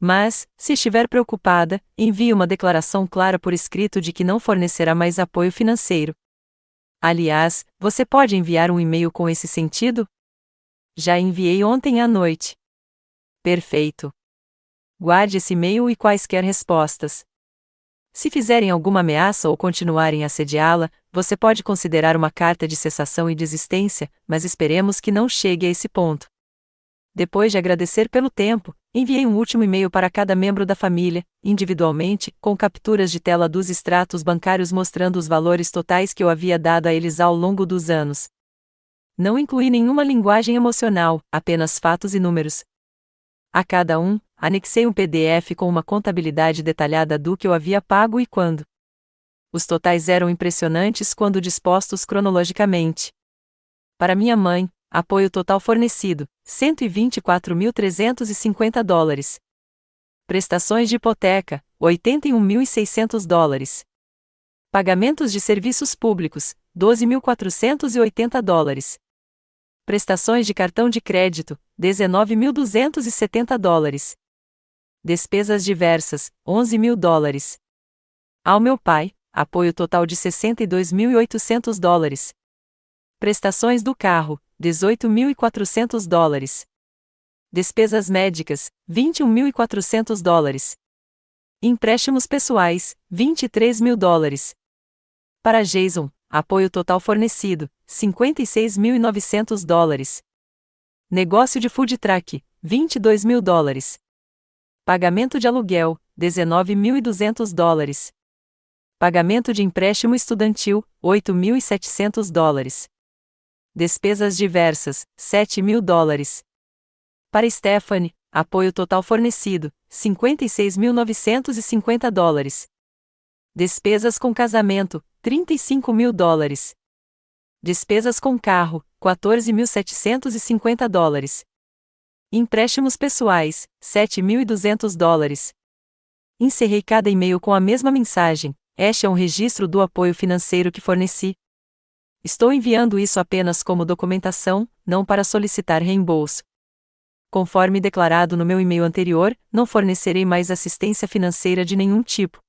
Mas, se estiver preocupada, envie uma declaração clara por escrito de que não fornecerá mais apoio financeiro. Aliás, você pode enviar um e-mail com esse sentido? Já enviei ontem à noite. Perfeito. Guarde esse e-mail e quaisquer respostas. Se fizerem alguma ameaça ou continuarem a assediá-la, você pode considerar uma carta de cessação e desistência, mas esperemos que não chegue a esse ponto. Depois de agradecer pelo tempo, enviei um último e-mail para cada membro da família, individualmente, com capturas de tela dos extratos bancários mostrando os valores totais que eu havia dado a eles ao longo dos anos. Não incluí nenhuma linguagem emocional, apenas fatos e números. A cada um, anexei um PDF com uma contabilidade detalhada do que eu havia pago e quando. Os totais eram impressionantes quando dispostos cronologicamente. Para minha mãe, apoio total fornecido, $124.350. Prestações de hipoteca, $81.600. Pagamentos de serviços públicos, $12.480. Prestações de cartão de crédito, $19.270. Despesas diversas, $11.000. Ao meu pai, apoio total de $62.800. Prestações do carro, $18.400. Despesas médicas, $21.400. Empréstimos pessoais, $23.000. Para Jason, apoio total fornecido, $56.900. Negócio de food truck, $22.000. Pagamento de aluguel, $19.200. Pagamento de empréstimo estudantil, $8.700. Despesas diversas, $7.000. Para Stephanie, apoio total fornecido, $56.950. Despesas com casamento, $35.000. Despesas com carro, $14.750. Empréstimos pessoais, $7.200. Encerrei cada e-mail com a mesma mensagem: este é um registro do apoio financeiro que forneci. Estou enviando isso apenas como documentação, não para solicitar reembolso. Conforme declarado no meu e-mail anterior, não fornecerei mais assistência financeira de nenhum tipo.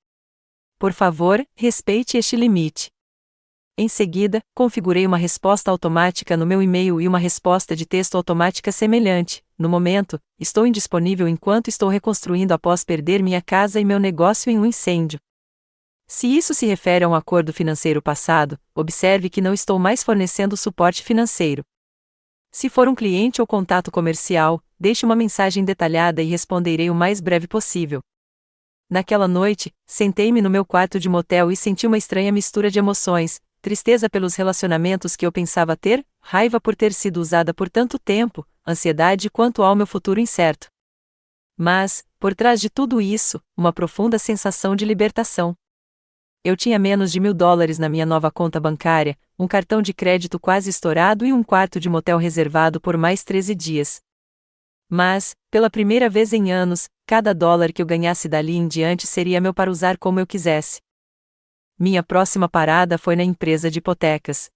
Por favor, respeite este limite. Em seguida, configurei uma resposta automática no meu e-mail e uma resposta de texto automática semelhante. No momento, estou indisponível enquanto estou reconstruindo após perder minha casa e meu negócio em um incêndio. Se isso se refere a um acordo financeiro passado, observe que não estou mais fornecendo suporte financeiro. Se for um cliente ou contato comercial, deixe uma mensagem detalhada e responderei o mais breve possível. Naquela noite, sentei-me no meu quarto de motel e senti uma estranha mistura de emoções: tristeza pelos relacionamentos que eu pensava ter, raiva por ter sido usada por tanto tempo, ansiedade quanto ao meu futuro incerto. Mas, por trás de tudo isso, uma profunda sensação de libertação. Eu tinha menos de $1.000 na minha nova conta bancária, um cartão de crédito quase estourado e um quarto de motel reservado por mais 13 dias. Mas, pela primeira vez em anos, cada dólar que eu ganhasse dali em diante seria meu para usar como eu quisesse. Minha próxima parada foi na empresa de hipotecas.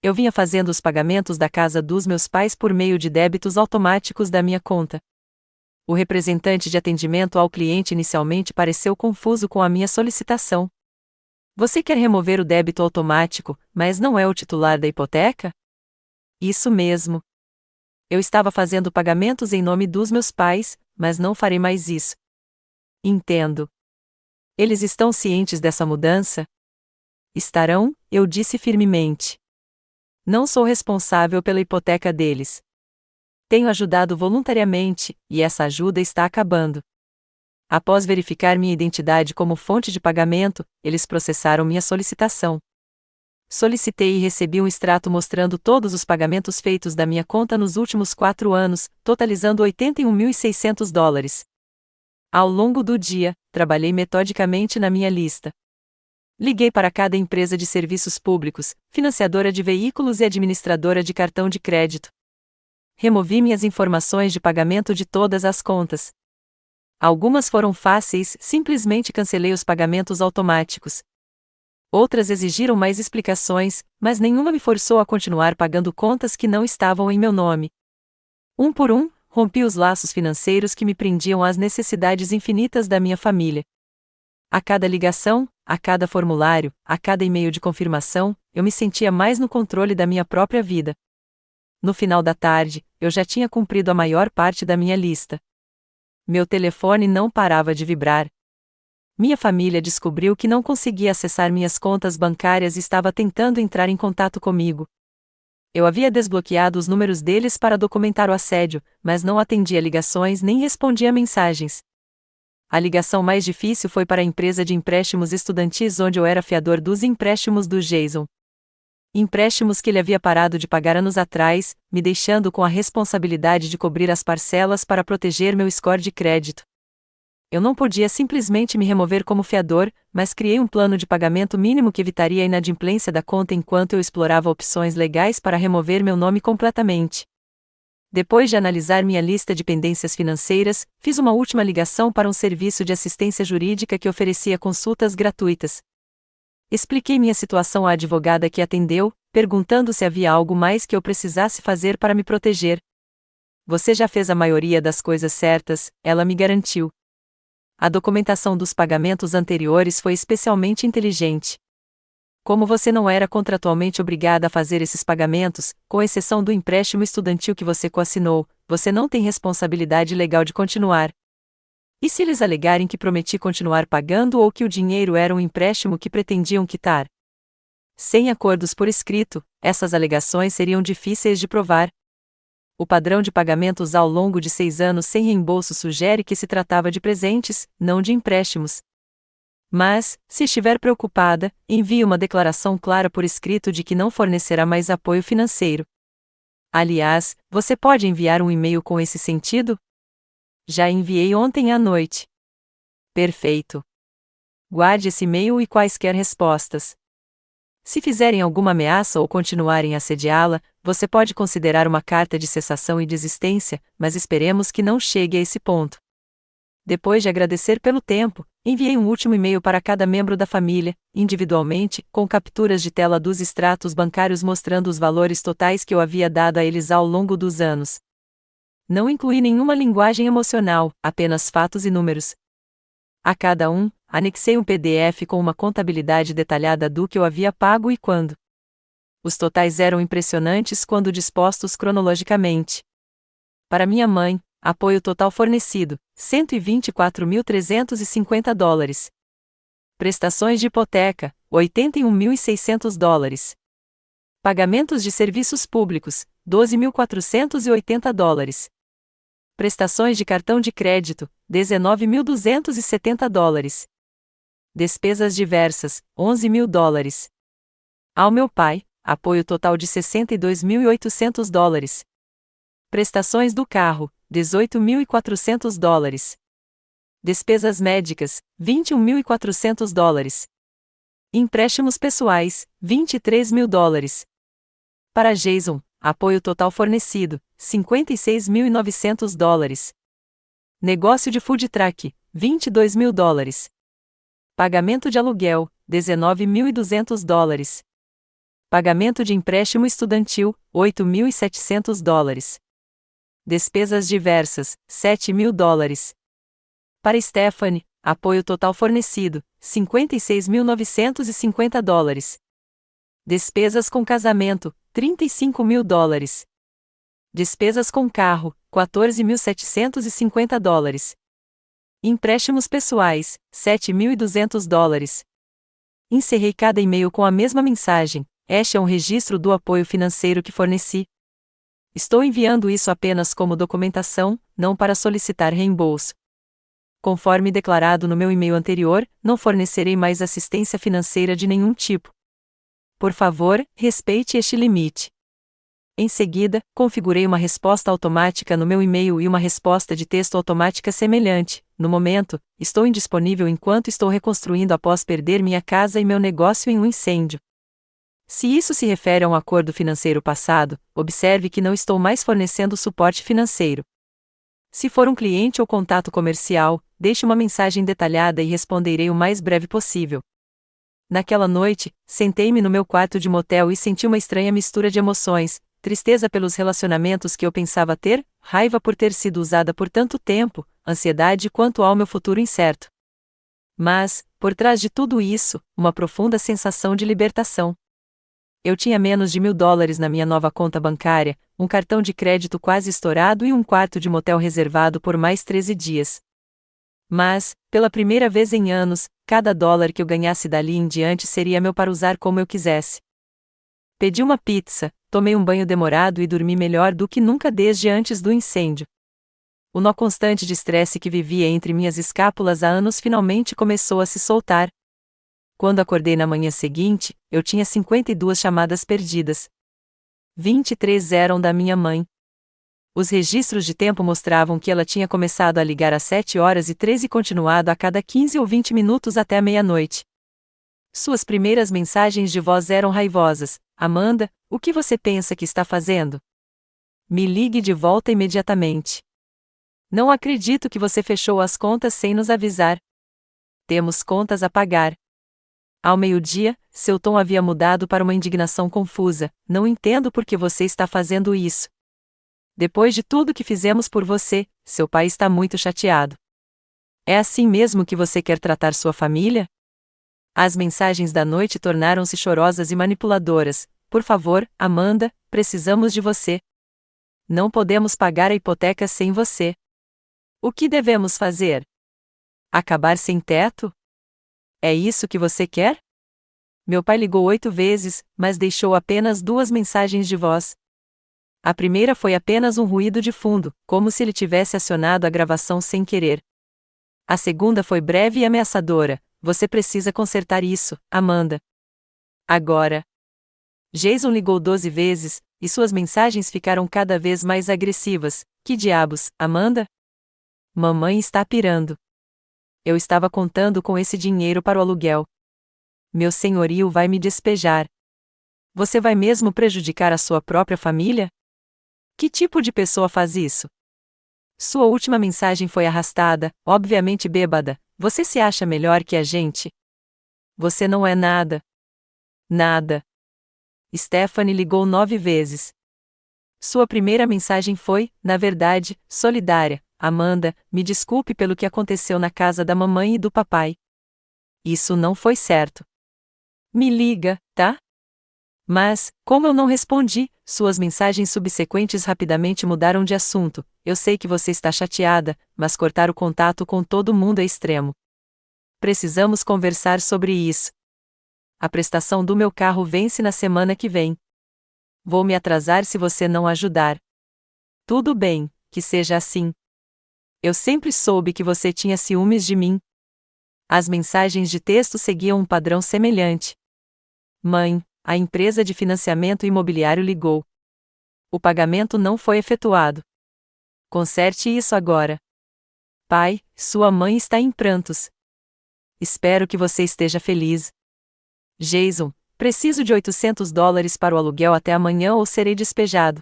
Eu vinha fazendo os pagamentos da casa dos meus pais por meio de débitos automáticos da minha conta. O representante de atendimento ao cliente inicialmente pareceu confuso com a minha solicitação. Você quer remover o débito automático, mas não é o titular da hipoteca? Isso mesmo. Eu estava fazendo pagamentos em nome dos meus pais, mas não farei mais isso. Entendo. Eles estão cientes dessa mudança? Estarão, eu disse firmemente. Não sou responsável pela hipoteca deles. Tenho ajudado voluntariamente, e essa ajuda está acabando. Após verificar minha identidade como fonte de pagamento, eles processaram minha solicitação. Solicitei e recebi um extrato mostrando todos os pagamentos feitos da minha conta nos últimos 4 anos, totalizando $81.600. Ao longo do dia, trabalhei metodicamente na minha lista. Liguei para cada empresa de serviços públicos, financiadora de veículos e administradora de cartão de crédito. Removi minhas informações de pagamento de todas as contas. Algumas foram fáceis, simplesmente cancelei os pagamentos automáticos. Outras exigiram mais explicações, mas nenhuma me forçou a continuar pagando contas que não estavam em meu nome. Um por um, rompi os laços financeiros que me prendiam às necessidades infinitas da minha família. A cada ligação, a cada formulário, a cada e-mail de confirmação, eu me sentia mais no controle da minha própria vida. No final da tarde, eu já tinha cumprido a maior parte da minha lista. Meu telefone não parava de vibrar. Minha família descobriu que não conseguia acessar minhas contas bancárias e estava tentando entrar em contato comigo. Eu havia desbloqueado os números deles para documentar o assédio, mas não atendia ligações nem respondia mensagens. A ligação mais difícil foi para a empresa de empréstimos estudantis onde eu era fiador dos empréstimos do Jason. Empréstimos que ele havia parado de pagar anos atrás, me deixando com a responsabilidade de cobrir as parcelas para proteger meu score de crédito. Eu não podia simplesmente me remover como fiador, mas criei um plano de pagamento mínimo que evitaria a inadimplência da conta enquanto eu explorava opções legais para remover meu nome completamente. Depois de analisar minha lista de pendências financeiras, fiz uma última ligação para um serviço de assistência jurídica que oferecia consultas gratuitas. Expliquei minha situação à advogada que atendeu, perguntando se havia algo mais que eu precisasse fazer para me proteger. Você já fez a maioria das coisas certas, ela me garantiu. A documentação dos pagamentos anteriores foi especialmente inteligente. Como você não era contratualmente obrigada a fazer esses pagamentos, com exceção do empréstimo estudantil que você coassinou, você não tem responsabilidade legal de continuar. E se eles alegarem que prometi continuar pagando ou que o dinheiro era um empréstimo que pretendiam quitar? Sem acordos por escrito, essas alegações seriam difíceis de provar. O padrão de pagamentos ao longo de 6 anos sem reembolso sugere que se tratava de presentes, não de empréstimos. Mas, se estiver preocupada, envie uma declaração clara por escrito de que não fornecerá mais apoio financeiro. Aliás, você pode enviar um e-mail com esse sentido? Já enviei ontem à noite. Perfeito. Guarde esse e-mail e quaisquer respostas. Se fizerem alguma ameaça ou continuarem a assediá-la, você pode considerar uma carta de cessação e desistência, mas esperemos que não chegue a esse ponto. Depois de agradecer pelo tempo, enviei um último e-mail para cada membro da família, individualmente, com capturas de tela dos extratos bancários mostrando os valores totais que eu havia dado a eles ao longo dos anos. Não incluí nenhuma linguagem emocional, apenas fatos e números. A cada um, anexei um PDF com uma contabilidade detalhada do que eu havia pago e quando. Os totais eram impressionantes quando dispostos cronologicamente. Para minha mãe, apoio total fornecido, $124.350. Prestações de hipoteca, $81.600. Pagamentos de serviços públicos, $12.480. Prestações de cartão de crédito, $19.270. Despesas diversas, $11.000. Ao meu pai, apoio total de $62.800. Prestações do carro, $18.400. Despesas médicas, $21.400. Empréstimos pessoais, $23.000. Para Jason, apoio total fornecido, $56.900. Negócio de food truck, $22.000. Pagamento de aluguel, $19.200. Pagamento de empréstimo estudantil, $8.700. Despesas diversas, $7.000. Para Stephanie, apoio total fornecido, $56.950. Despesas com casamento, $35.000. Despesas com carro, $14.750. Empréstimos pessoais, $7.200. Encerrei cada e-mail com a mesma mensagem: este é um registro do apoio financeiro que forneci. Estou enviando isso apenas como documentação, não para solicitar reembolso. Conforme declarado no meu e-mail anterior, não fornecerei mais assistência financeira de nenhum tipo. Por favor, respeite este limite. Em seguida, configurei uma resposta automática no meu e-mail e uma resposta de texto automática semelhante. No momento, estou indisponível enquanto estou reconstruindo após perder minha casa e meu negócio em um incêndio. Se isso se refere a um acordo financeiro passado, observe que não estou mais fornecendo suporte financeiro. Se for um cliente ou contato comercial, deixe uma mensagem detalhada e responderei o mais breve possível. Naquela noite, sentei-me no meu quarto de motel e senti uma estranha mistura de emoções: tristeza pelos relacionamentos que eu pensava ter, raiva por ter sido usada por tanto tempo, ansiedade quanto ao meu futuro incerto. Mas, por trás de tudo isso, uma profunda sensação de libertação. Eu tinha menos de $1.000 na minha nova conta bancária, um cartão de crédito quase estourado e um quarto de motel reservado por mais 13 dias. Mas, pela primeira vez em anos, cada dólar que eu ganhasse dali em diante seria meu para usar como eu quisesse. Pedi uma pizza, tomei um banho demorado e dormi melhor do que nunca desde antes do incêndio. O nó constante de estresse que vivia entre minhas escápulas há anos finalmente começou a se soltar. Quando acordei na manhã seguinte, eu tinha 52 chamadas perdidas. 23 eram da minha mãe. Os registros de tempo mostravam que ela tinha começado a ligar às 7h13 e continuado a cada 15 ou 20 minutos até a meia-noite. Suas primeiras mensagens de voz eram raivosas: Amanda, o que você pensa que está fazendo? Me ligue de volta imediatamente. Não acredito que você fechou as contas sem nos avisar. Temos contas a pagar. Ao meio-dia, seu tom havia mudado para uma indignação confusa: não entendo por que você está fazendo isso. Depois de tudo que fizemos por você, seu pai está muito chateado. É assim mesmo que você quer tratar sua família? As mensagens da noite tornaram-se chorosas e manipuladoras: por favor, Amanda, precisamos de você. Não podemos pagar a hipoteca sem você. O que devemos fazer? Acabar sem teto? É isso que você quer? Meu pai ligou 8 vezes, mas deixou apenas 2 mensagens de voz. A primeira foi apenas um ruído de fundo, como se ele tivesse acionado a gravação sem querer. A segunda foi breve e ameaçadora: você precisa consertar isso, Amanda. Agora. Jason ligou 12 vezes, e suas mensagens ficaram cada vez mais agressivas. Que diabos, Amanda? Mamãe está pirando. Eu estava contando com esse dinheiro para o aluguel. Meu senhorio vai me despejar. Você vai mesmo prejudicar a sua própria família? Que tipo de pessoa faz isso? Sua última mensagem foi arrastada, obviamente bêbada. Você se acha melhor que a gente? Você não é nada. Nada. Stephanie ligou 9 vezes. Sua primeira mensagem foi, na verdade, solidária. Amanda, me desculpe pelo que aconteceu na casa da mamãe e do papai. Isso não foi certo. Me liga, tá? Mas, como eu não respondi, suas mensagens subsequentes rapidamente mudaram de assunto. Eu sei que você está chateada, mas cortar o contato com todo mundo é extremo. Precisamos conversar sobre isso. A prestação do meu carro vence na semana que vem. Vou me atrasar se você não ajudar. Tudo bem, que seja assim. Eu sempre soube que você tinha ciúmes de mim. As mensagens de texto seguiam um padrão semelhante. Mãe, a empresa de financiamento imobiliário ligou. O pagamento não foi efetuado. Conserte isso agora. Pai, sua mãe está em prantos. Espero que você esteja feliz. Jason, preciso de $800 para o aluguel até amanhã ou serei despejado.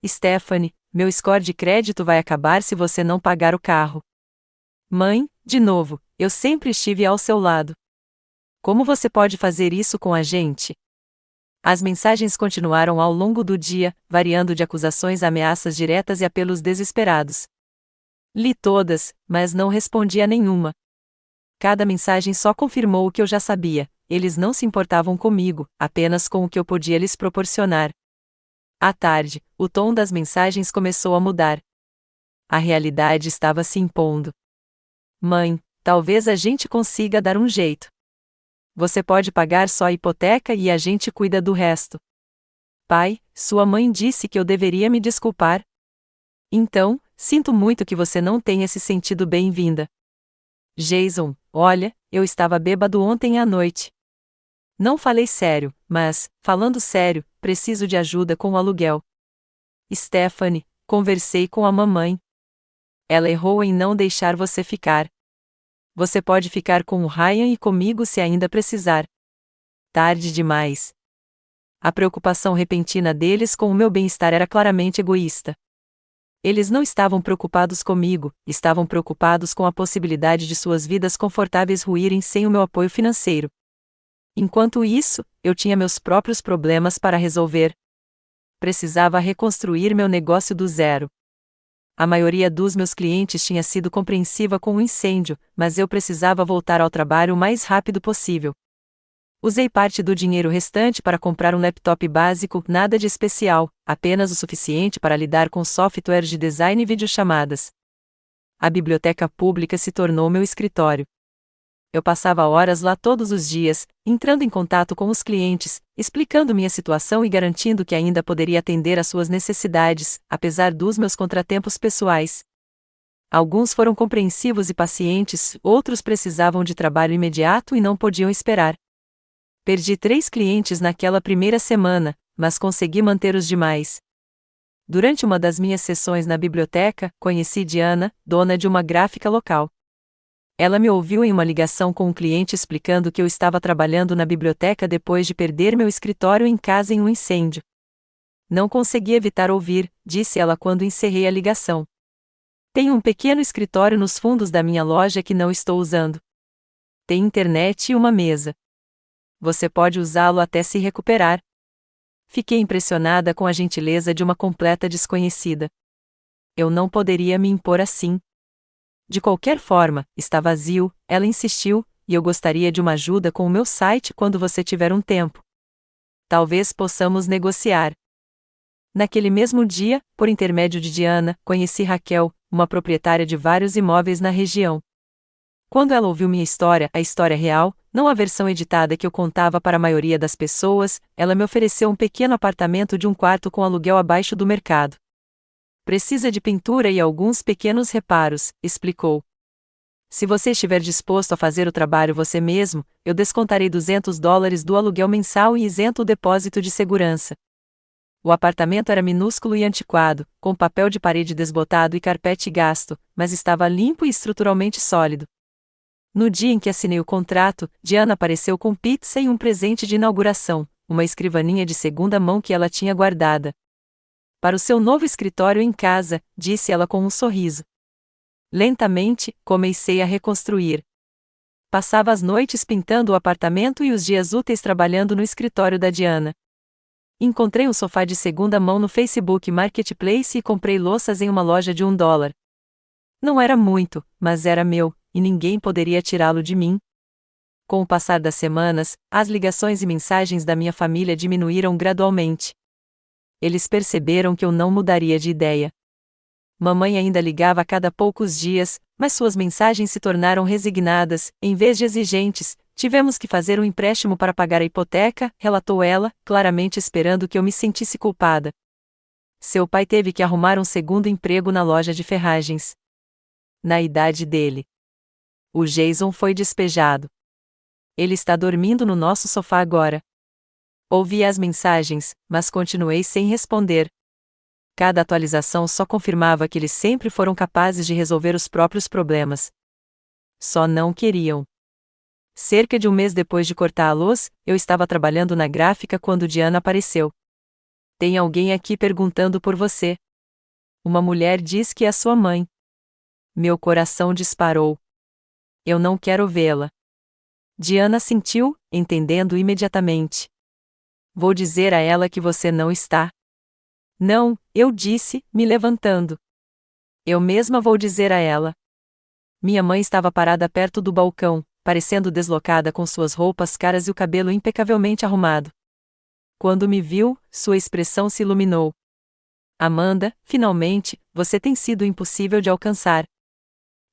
Stephanie, meu score de crédito vai acabar se você não pagar o carro. Mãe, de novo, eu sempre estive ao seu lado. Como você pode fazer isso com a gente? As mensagens continuaram ao longo do dia, variando de acusações a ameaças diretas e apelos desesperados. Li todas, mas não respondi a nenhuma. Cada mensagem só confirmou o que eu já sabia: eles não se importavam comigo, apenas com o que eu podia lhes proporcionar. À tarde, o tom das mensagens começou a mudar. A realidade estava se impondo. Mãe, talvez a gente consiga dar um jeito. Você pode pagar só a hipoteca e a gente cuida do resto. Pai, sua mãe disse que eu deveria me desculpar. Então, sinto muito que você não tenha se sentido bem-vinda. Jason, olha, eu estava bêbado ontem à noite. Não falei sério, mas, falando sério, preciso de ajuda com o aluguel. Stephanie, conversei com a mamãe. Ela errou em não deixar você ficar. Você pode ficar com o Ryan e comigo se ainda precisar. Tarde demais. A preocupação repentina deles com o meu bem-estar era claramente egoísta. Eles não estavam preocupados comigo, estavam preocupados com a possibilidade de suas vidas confortáveis ruírem sem o meu apoio financeiro. Enquanto isso, eu tinha meus próprios problemas para resolver. Precisava reconstruir meu negócio do zero. A maioria dos meus clientes tinha sido compreensiva com o incêndio, mas eu precisava voltar ao trabalho o mais rápido possível. Usei parte do dinheiro restante para comprar um laptop básico, nada de especial, apenas o suficiente para lidar com software de design e videochamadas. A biblioteca pública se tornou meu escritório. Eu passava horas lá todos os dias, entrando em contato com os clientes, explicando minha situação e garantindo que ainda poderia atender às suas necessidades, apesar dos meus contratempos pessoais. Alguns foram compreensivos e pacientes, outros precisavam de trabalho imediato e não podiam esperar. Perdi 3 clientes naquela primeira semana, mas consegui manter os demais. Durante uma das minhas sessões na biblioteca, conheci Diana, dona de uma gráfica local. Ela me ouviu em uma ligação com um cliente explicando que eu estava trabalhando na biblioteca depois de perder meu escritório em casa em um incêndio. Não consegui evitar ouvir, disse ela quando encerrei a ligação. Tenho um pequeno escritório nos fundos da minha loja que não estou usando. Tem internet e uma mesa. Você pode usá-lo até se recuperar. Fiquei impressionada com a gentileza de uma completa desconhecida. Eu não poderia me impor assim. De qualquer forma, está vazio, ela insistiu, e eu gostaria de uma ajuda com o meu site quando você tiver um tempo. Talvez possamos negociar. Naquele mesmo dia, por intermédio de Diana, conheci Raquel, uma proprietária de vários imóveis na região. Quando ela ouviu minha história, a história real, não a versão editada que eu contava para a maioria das pessoas. Ela me ofereceu um pequeno apartamento de um quarto com aluguel abaixo do mercado. Precisa de pintura e alguns pequenos reparos, explicou. Se você estiver disposto a fazer o trabalho você mesmo, eu descontarei $200 do aluguel mensal e isento o depósito de segurança. O apartamento era minúsculo e antiquado, com papel de parede desbotado e carpete gasto, mas estava limpo e estruturalmente sólido. No dia em que assinei o contrato, Diana apareceu com pizza e um presente de inauguração, uma escrivaninha de segunda mão que ela tinha guardada. Para o seu novo escritório em casa, disse ela com um sorriso. Lentamente, comecei a reconstruir. Passava as noites pintando o apartamento e os dias úteis trabalhando no escritório da Diana. Encontrei um sofá de segunda mão no Facebook Marketplace e comprei louças em uma loja de $1. Não era muito, mas era meu, e ninguém poderia tirá-lo de mim. Com o passar das semanas, as ligações e mensagens da minha família diminuíram gradualmente. Eles perceberam que eu não mudaria de ideia. Mamãe ainda ligava a cada poucos dias, mas suas mensagens se tornaram resignadas, em vez de exigentes. Tivemos que fazer um empréstimo para pagar a hipoteca, relatou ela, claramente esperando que eu me sentisse culpada. Seu pai teve que arrumar um segundo emprego na loja de ferragens. Na idade dele. O Jason foi despejado. Ele está dormindo no nosso sofá agora. Ouvi as mensagens, mas continuei sem responder. Cada atualização só confirmava que eles sempre foram capazes de resolver os próprios problemas. Só não queriam. Cerca de um mês depois de cortar a luz, eu estava trabalhando na gráfica quando Diana apareceu. Tem alguém aqui perguntando por você. Uma mulher diz que é sua mãe. Meu coração disparou. Eu não quero vê-la. Diana sentiu, entendendo imediatamente. Vou dizer a ela que você não está. Não, eu disse, me levantando. Eu mesma vou dizer a ela. Minha mãe estava parada perto do balcão, parecendo deslocada com suas roupas caras e o cabelo impecavelmente arrumado. Quando me viu, sua expressão se iluminou. Amanda, finalmente, você tem sido impossível de alcançar.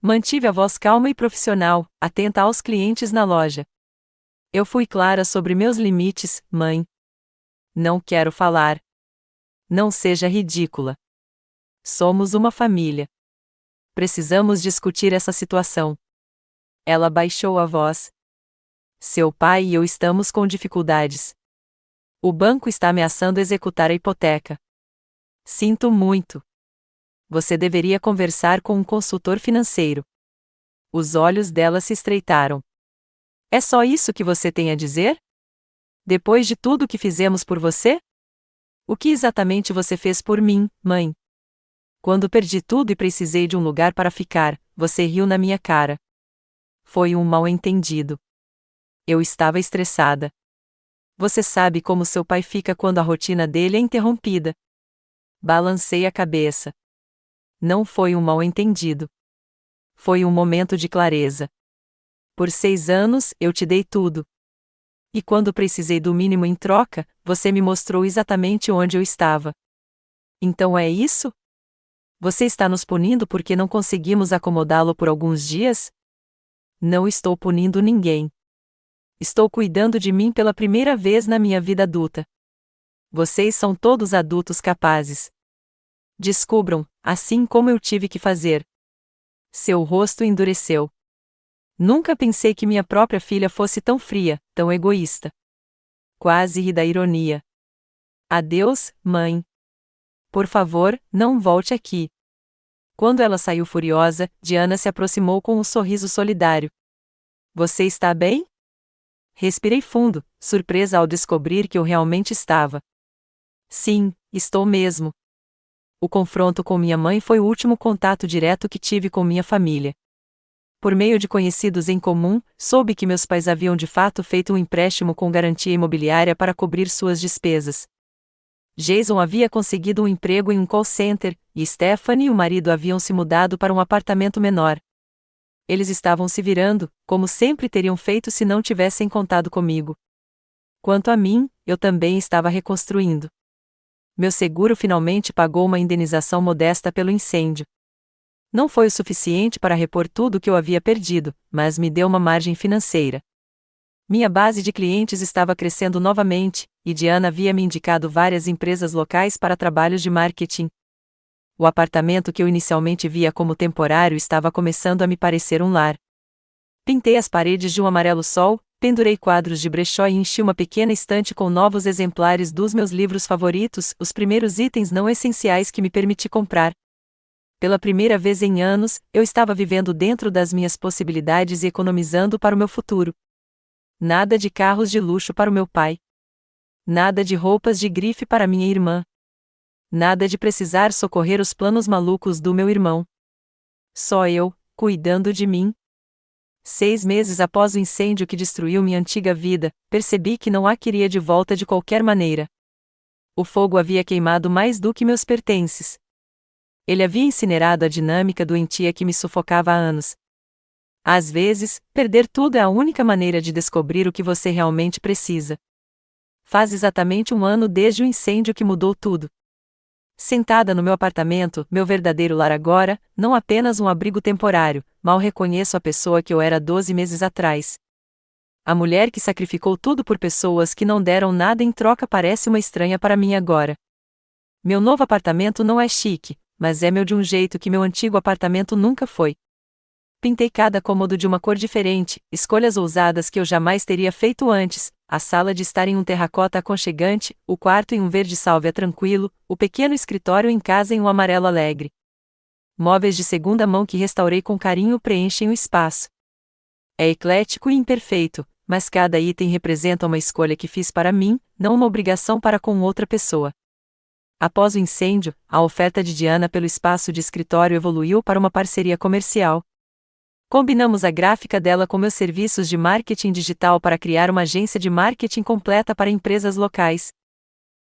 Mantive a voz calma e profissional, atenta aos clientes na loja. Eu fui clara sobre meus limites, mãe. Não quero falar. Não seja ridícula. Somos uma família. Precisamos discutir essa situação. Ela baixou a voz. Seu pai e eu estamos com dificuldades. O banco está ameaçando executar a hipoteca. Sinto muito. Você deveria conversar com um consultor financeiro. Os olhos dela se estreitaram. É só isso que você tem a dizer? Depois de tudo que fizemos por você? O que exatamente você fez por mim, mãe? Quando perdi tudo e precisei de um lugar para ficar, você riu na minha cara. Foi um mal-entendido. Eu estava estressada. Você sabe como seu pai fica quando a rotina dele é interrompida. Balancei a cabeça. Não foi um mal-entendido. Foi um momento de clareza. Por 6 anos, eu te dei tudo. E quando precisei do mínimo em troca, você me mostrou exatamente onde eu estava. Então é isso? Você está nos punindo porque não conseguimos acomodá-lo por alguns dias? Não estou punindo ninguém. Estou cuidando de mim pela primeira vez na minha vida adulta. Vocês são todos adultos capazes. Descubram, assim como eu tive que fazer. Seu rosto endureceu. Nunca pensei que minha própria filha fosse tão fria, tão egoísta. Quase ri da ironia. Adeus, mãe. Por favor, não volte aqui. Quando ela saiu furiosa, Diana se aproximou com um sorriso solidário. Você está bem? Respirei fundo, surpresa ao descobrir que eu realmente estava. Sim, estou mesmo. O confronto com minha mãe foi o último contato direto que tive com minha família. Por meio de conhecidos em comum, soube que meus pais haviam de fato feito um empréstimo com garantia imobiliária para cobrir suas despesas. Jason havia conseguido um emprego em um call center, e Stephanie e o marido haviam se mudado para um apartamento menor. Eles estavam se virando, como sempre teriam feito se não tivessem contado comigo. Quanto a mim, eu também estava reconstruindo. Meu seguro finalmente pagou uma indenização modesta pelo incêndio. Não foi o suficiente para repor tudo o que eu havia perdido, mas me deu uma margem financeira. Minha base de clientes estava crescendo novamente, e Diana havia me indicado várias empresas locais para trabalhos de marketing. O apartamento que eu inicialmente via como temporário estava começando a me parecer um lar. Pintei as paredes de um amarelo sol, pendurei quadros de brechó e enchi uma pequena estante com novos exemplares dos meus livros favoritos, os primeiros itens não essenciais que me permiti comprar. Pela primeira vez em anos, eu estava vivendo dentro das minhas possibilidades e economizando para o meu futuro. Nada de carros de luxo para o meu pai. Nada de roupas de grife para minha irmã. Nada de precisar socorrer os planos malucos do meu irmão. Só eu, cuidando de mim. 6 meses após o incêndio que destruiu minha antiga vida, percebi que não a queria de volta de qualquer maneira. O fogo havia queimado mais do que meus pertences. Ele havia incinerado a dinâmica doentia que me sufocava há anos. Às vezes, perder tudo é a única maneira de descobrir o que você realmente precisa. Faz exatamente um ano desde o incêndio que mudou tudo. Sentada no meu apartamento, meu verdadeiro lar agora, não apenas um abrigo temporário, mal reconheço a pessoa que eu era 12 meses atrás. A mulher que sacrificou tudo por pessoas que não deram nada em troca parece uma estranha para mim agora. Meu novo apartamento não é chique, mas é meu de um jeito que meu antigo apartamento nunca foi. Pintei cada cômodo de uma cor diferente, escolhas ousadas que eu jamais teria feito antes, a sala de estar em um terracota aconchegante, o quarto em um verde sálvia tranquilo, o pequeno escritório em casa em um amarelo alegre. Móveis de segunda mão que restaurei com carinho preenchem o espaço. É eclético e imperfeito, mas cada item representa uma escolha que fiz para mim, não uma obrigação para com outra pessoa. Após o incêndio, a oferta de Diana pelo espaço de escritório evoluiu para uma parceria comercial. Combinamos a gráfica dela com meus serviços de marketing digital para criar uma agência de marketing completa para empresas locais.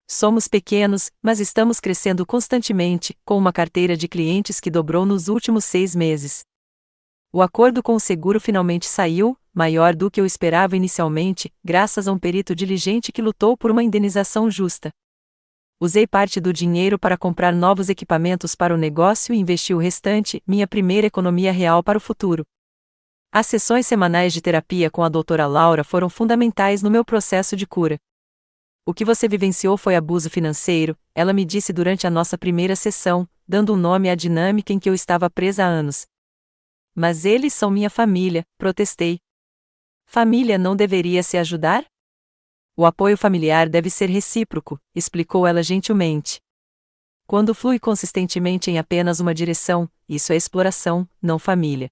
Somos pequenos, mas estamos crescendo constantemente, com uma carteira de clientes que dobrou nos últimos 6 meses. O acordo com o seguro finalmente saiu, maior do que eu esperava inicialmente, graças a um perito diligente que lutou por uma indenização justa. Usei parte do dinheiro para comprar novos equipamentos para o negócio e investi o restante, minha primeira economia real para o futuro. As sessões semanais de terapia com a doutora Laura foram fundamentais no meu processo de cura. O que você vivenciou foi abuso financeiro, ela me disse durante a nossa primeira sessão, dando um nome à dinâmica em que eu estava presa há anos. Mas eles são minha família, protestei. Família não deveria se ajudar? O apoio familiar deve ser recíproco, explicou ela gentilmente. Quando flui consistentemente em apenas uma direção, isso é exploração, não família.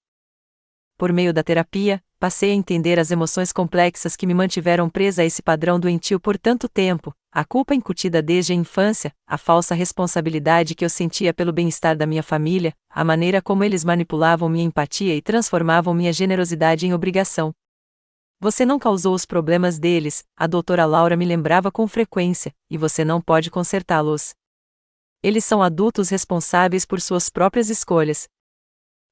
Por meio da terapia, passei a entender as emoções complexas que me mantiveram presa a esse padrão doentio por tanto tempo, a culpa incutida desde a infância, a falsa responsabilidade que eu sentia pelo bem-estar da minha família, a maneira como eles manipulavam minha empatia e transformavam minha generosidade em obrigação. Você não causou os problemas deles, a doutora Laura me lembrava com frequência, e você não pode consertá-los. Eles são adultos responsáveis por suas próprias escolhas.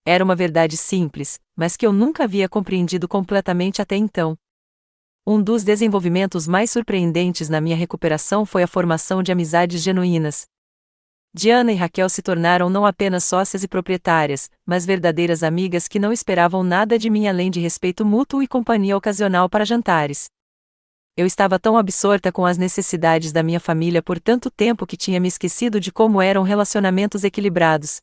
Era uma verdade simples, mas que eu nunca havia compreendido completamente até então. Um dos desenvolvimentos mais surpreendentes na minha recuperação foi a formação de amizades genuínas. Diana e Raquel se tornaram não apenas sócias e proprietárias, mas verdadeiras amigas que não esperavam nada de mim além de respeito mútuo e companhia ocasional para jantares. Eu estava tão absorta com as necessidades da minha família por tanto tempo que tinha me esquecido de como eram relacionamentos equilibrados.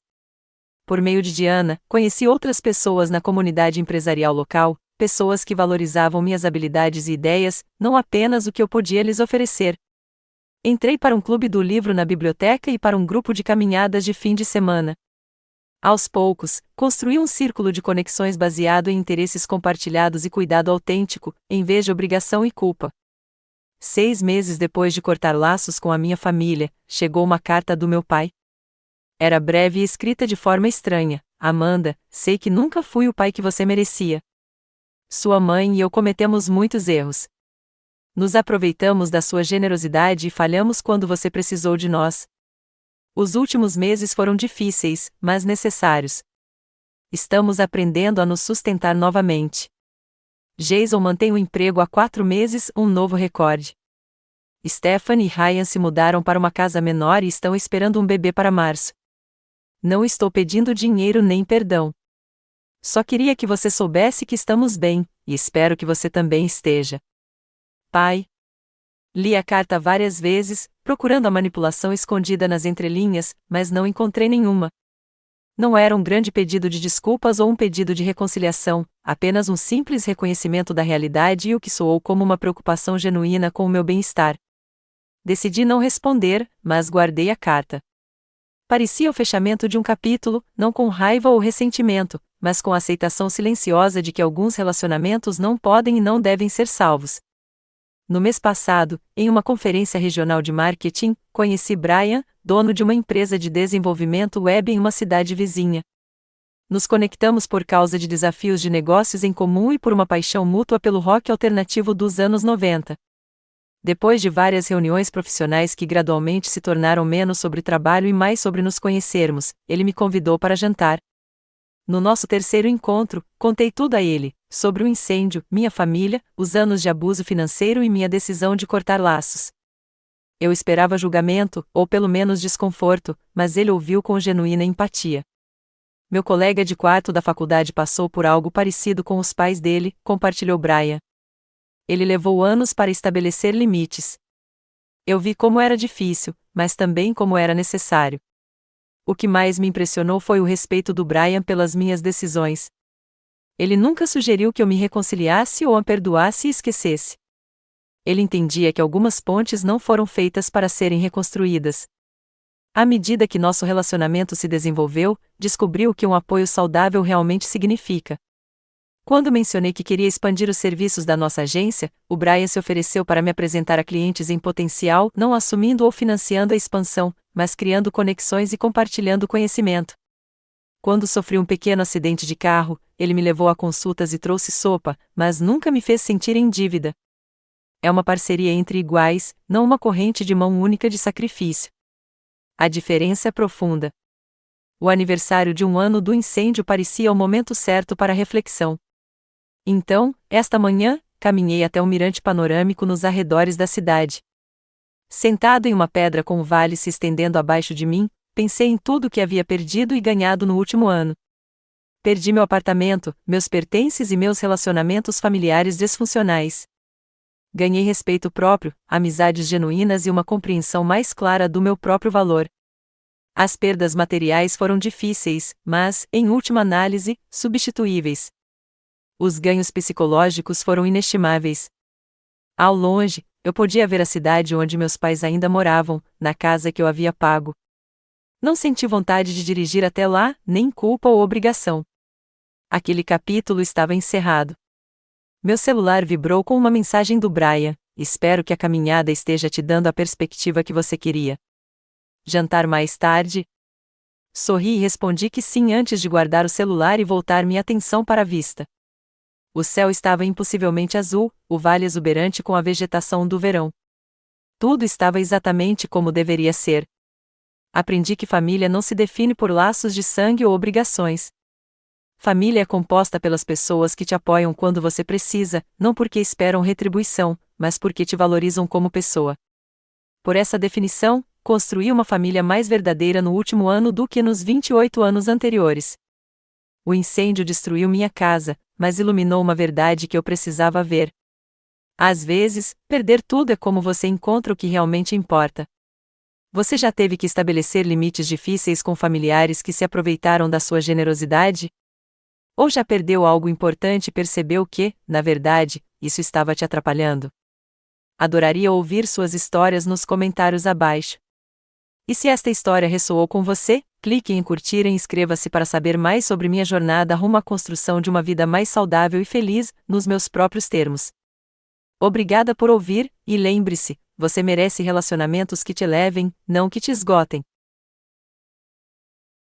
Por meio de Diana, conheci outras pessoas na comunidade empresarial local, pessoas que valorizavam minhas habilidades e ideias, não apenas o que eu podia lhes oferecer. Entrei para um clube do livro na biblioteca e para um grupo de caminhadas de fim de semana. Aos poucos, construí um círculo de conexões baseado em interesses compartilhados e cuidado autêntico, em vez de obrigação e culpa. 6 meses depois de cortar laços com a minha família, chegou uma carta do meu pai. Era breve e escrita de forma estranha. Amanda, sei que nunca fui o pai que você merecia. Sua mãe e eu cometemos muitos erros. Nos aproveitamos da sua generosidade e falhamos quando você precisou de nós. Os últimos meses foram difíceis, mas necessários. Estamos aprendendo a nos sustentar novamente. Jason mantém o emprego há 4 meses, um novo recorde. Stephanie e Ryan se mudaram para uma casa menor e estão esperando um bebê para março. Não estou pedindo dinheiro nem perdão. Só queria que você soubesse que estamos bem, e espero que você também esteja. Pai. Li a carta várias vezes, procurando a manipulação escondida nas entrelinhas, mas não encontrei nenhuma. Não era um grande pedido de desculpas ou um pedido de reconciliação, apenas um simples reconhecimento da realidade e o que soou como uma preocupação genuína com o meu bem-estar. Decidi não responder, mas guardei a carta. Parecia o fechamento de um capítulo, não com raiva ou ressentimento, mas com a aceitação silenciosa de que alguns relacionamentos não podem e não devem ser salvos. No mês passado, em uma conferência regional de marketing, conheci Brian, dono de uma empresa de desenvolvimento web em uma cidade vizinha. Nos conectamos por causa de desafios de negócios em comum e por uma paixão mútua pelo rock alternativo dos anos 90. Depois de várias reuniões profissionais que gradualmente se tornaram menos sobre trabalho e mais sobre nos conhecermos, ele me convidou para jantar. No nosso terceiro encontro, contei tudo a ele, sobre o incêndio, minha família, os anos de abuso financeiro e minha decisão de cortar laços. Eu esperava julgamento, ou pelo menos desconforto, mas ele ouviu com genuína empatia. Meu colega de quarto da faculdade passou por algo parecido com os pais dele, compartilhou Brian. Ele levou anos para estabelecer limites. Eu vi como era difícil, mas também como era necessário. O que mais me impressionou foi o respeito do Brian pelas minhas decisões. Ele nunca sugeriu que eu me reconciliasse ou a perdoasse e esquecesse. Ele entendia que algumas pontes não foram feitas para serem reconstruídas. À medida que nosso relacionamento se desenvolveu, descobriu o que um apoio saudável realmente significa. Quando mencionei que queria expandir os serviços da nossa agência, o Brian se ofereceu para me apresentar a clientes em potencial, não assumindo ou financiando a expansão, mas criando conexões e compartilhando conhecimento. Quando sofri um pequeno acidente de carro, ele me levou a consultas e trouxe sopa, mas nunca me fez sentir em dívida. É uma parceria entre iguais, não uma corrente de mão única de sacrifício. A diferença é profunda. O aniversário de um ano do incêndio parecia o momento certo para a reflexão. Então, esta manhã, caminhei até um mirante panorâmico nos arredores da cidade. Sentado em uma pedra com o vale se estendendo abaixo de mim, pensei em tudo que havia perdido e ganhado no último ano. Perdi meu apartamento, meus pertences e meus relacionamentos familiares disfuncionais. Ganhei respeito próprio, amizades genuínas e uma compreensão mais clara do meu próprio valor. As perdas materiais foram difíceis, mas, em última análise, substituíveis. Os ganhos psicológicos foram inestimáveis. Ao longe, eu podia ver a cidade onde meus pais ainda moravam, na casa que eu havia pago. Não senti vontade de dirigir até lá, nem culpa ou obrigação. Aquele capítulo estava encerrado. Meu celular vibrou com uma mensagem do Brian: espero que a caminhada esteja te dando a perspectiva que você queria. Jantar mais tarde? Sorri e respondi que sim antes de guardar o celular e voltar minha atenção para a vista. O céu estava impossivelmente azul, o vale exuberante com a vegetação do verão. Tudo estava exatamente como deveria ser. Aprendi que família não se define por laços de sangue ou obrigações. Família é composta pelas pessoas que te apoiam quando você precisa, não porque esperam retribuição, mas porque te valorizam como pessoa. Por essa definição, construí uma família mais verdadeira no último ano do que nos 28 anos anteriores. O incêndio destruiu minha casa, mas iluminou uma verdade que eu precisava ver. Às vezes, perder tudo é como você encontra o que realmente importa. Você já teve que estabelecer limites difíceis com familiares que se aproveitaram da sua generosidade? Ou já perdeu algo importante e percebeu que, na verdade, isso estava te atrapalhando? Adoraria ouvir suas histórias nos comentários abaixo. E se esta história ressoou com você, clique em curtir e inscreva-se para saber mais sobre minha jornada rumo à construção de uma vida mais saudável e feliz, nos meus próprios termos. Obrigada por ouvir, e lembre-se, você merece relacionamentos que te elevem, não que te esgotem.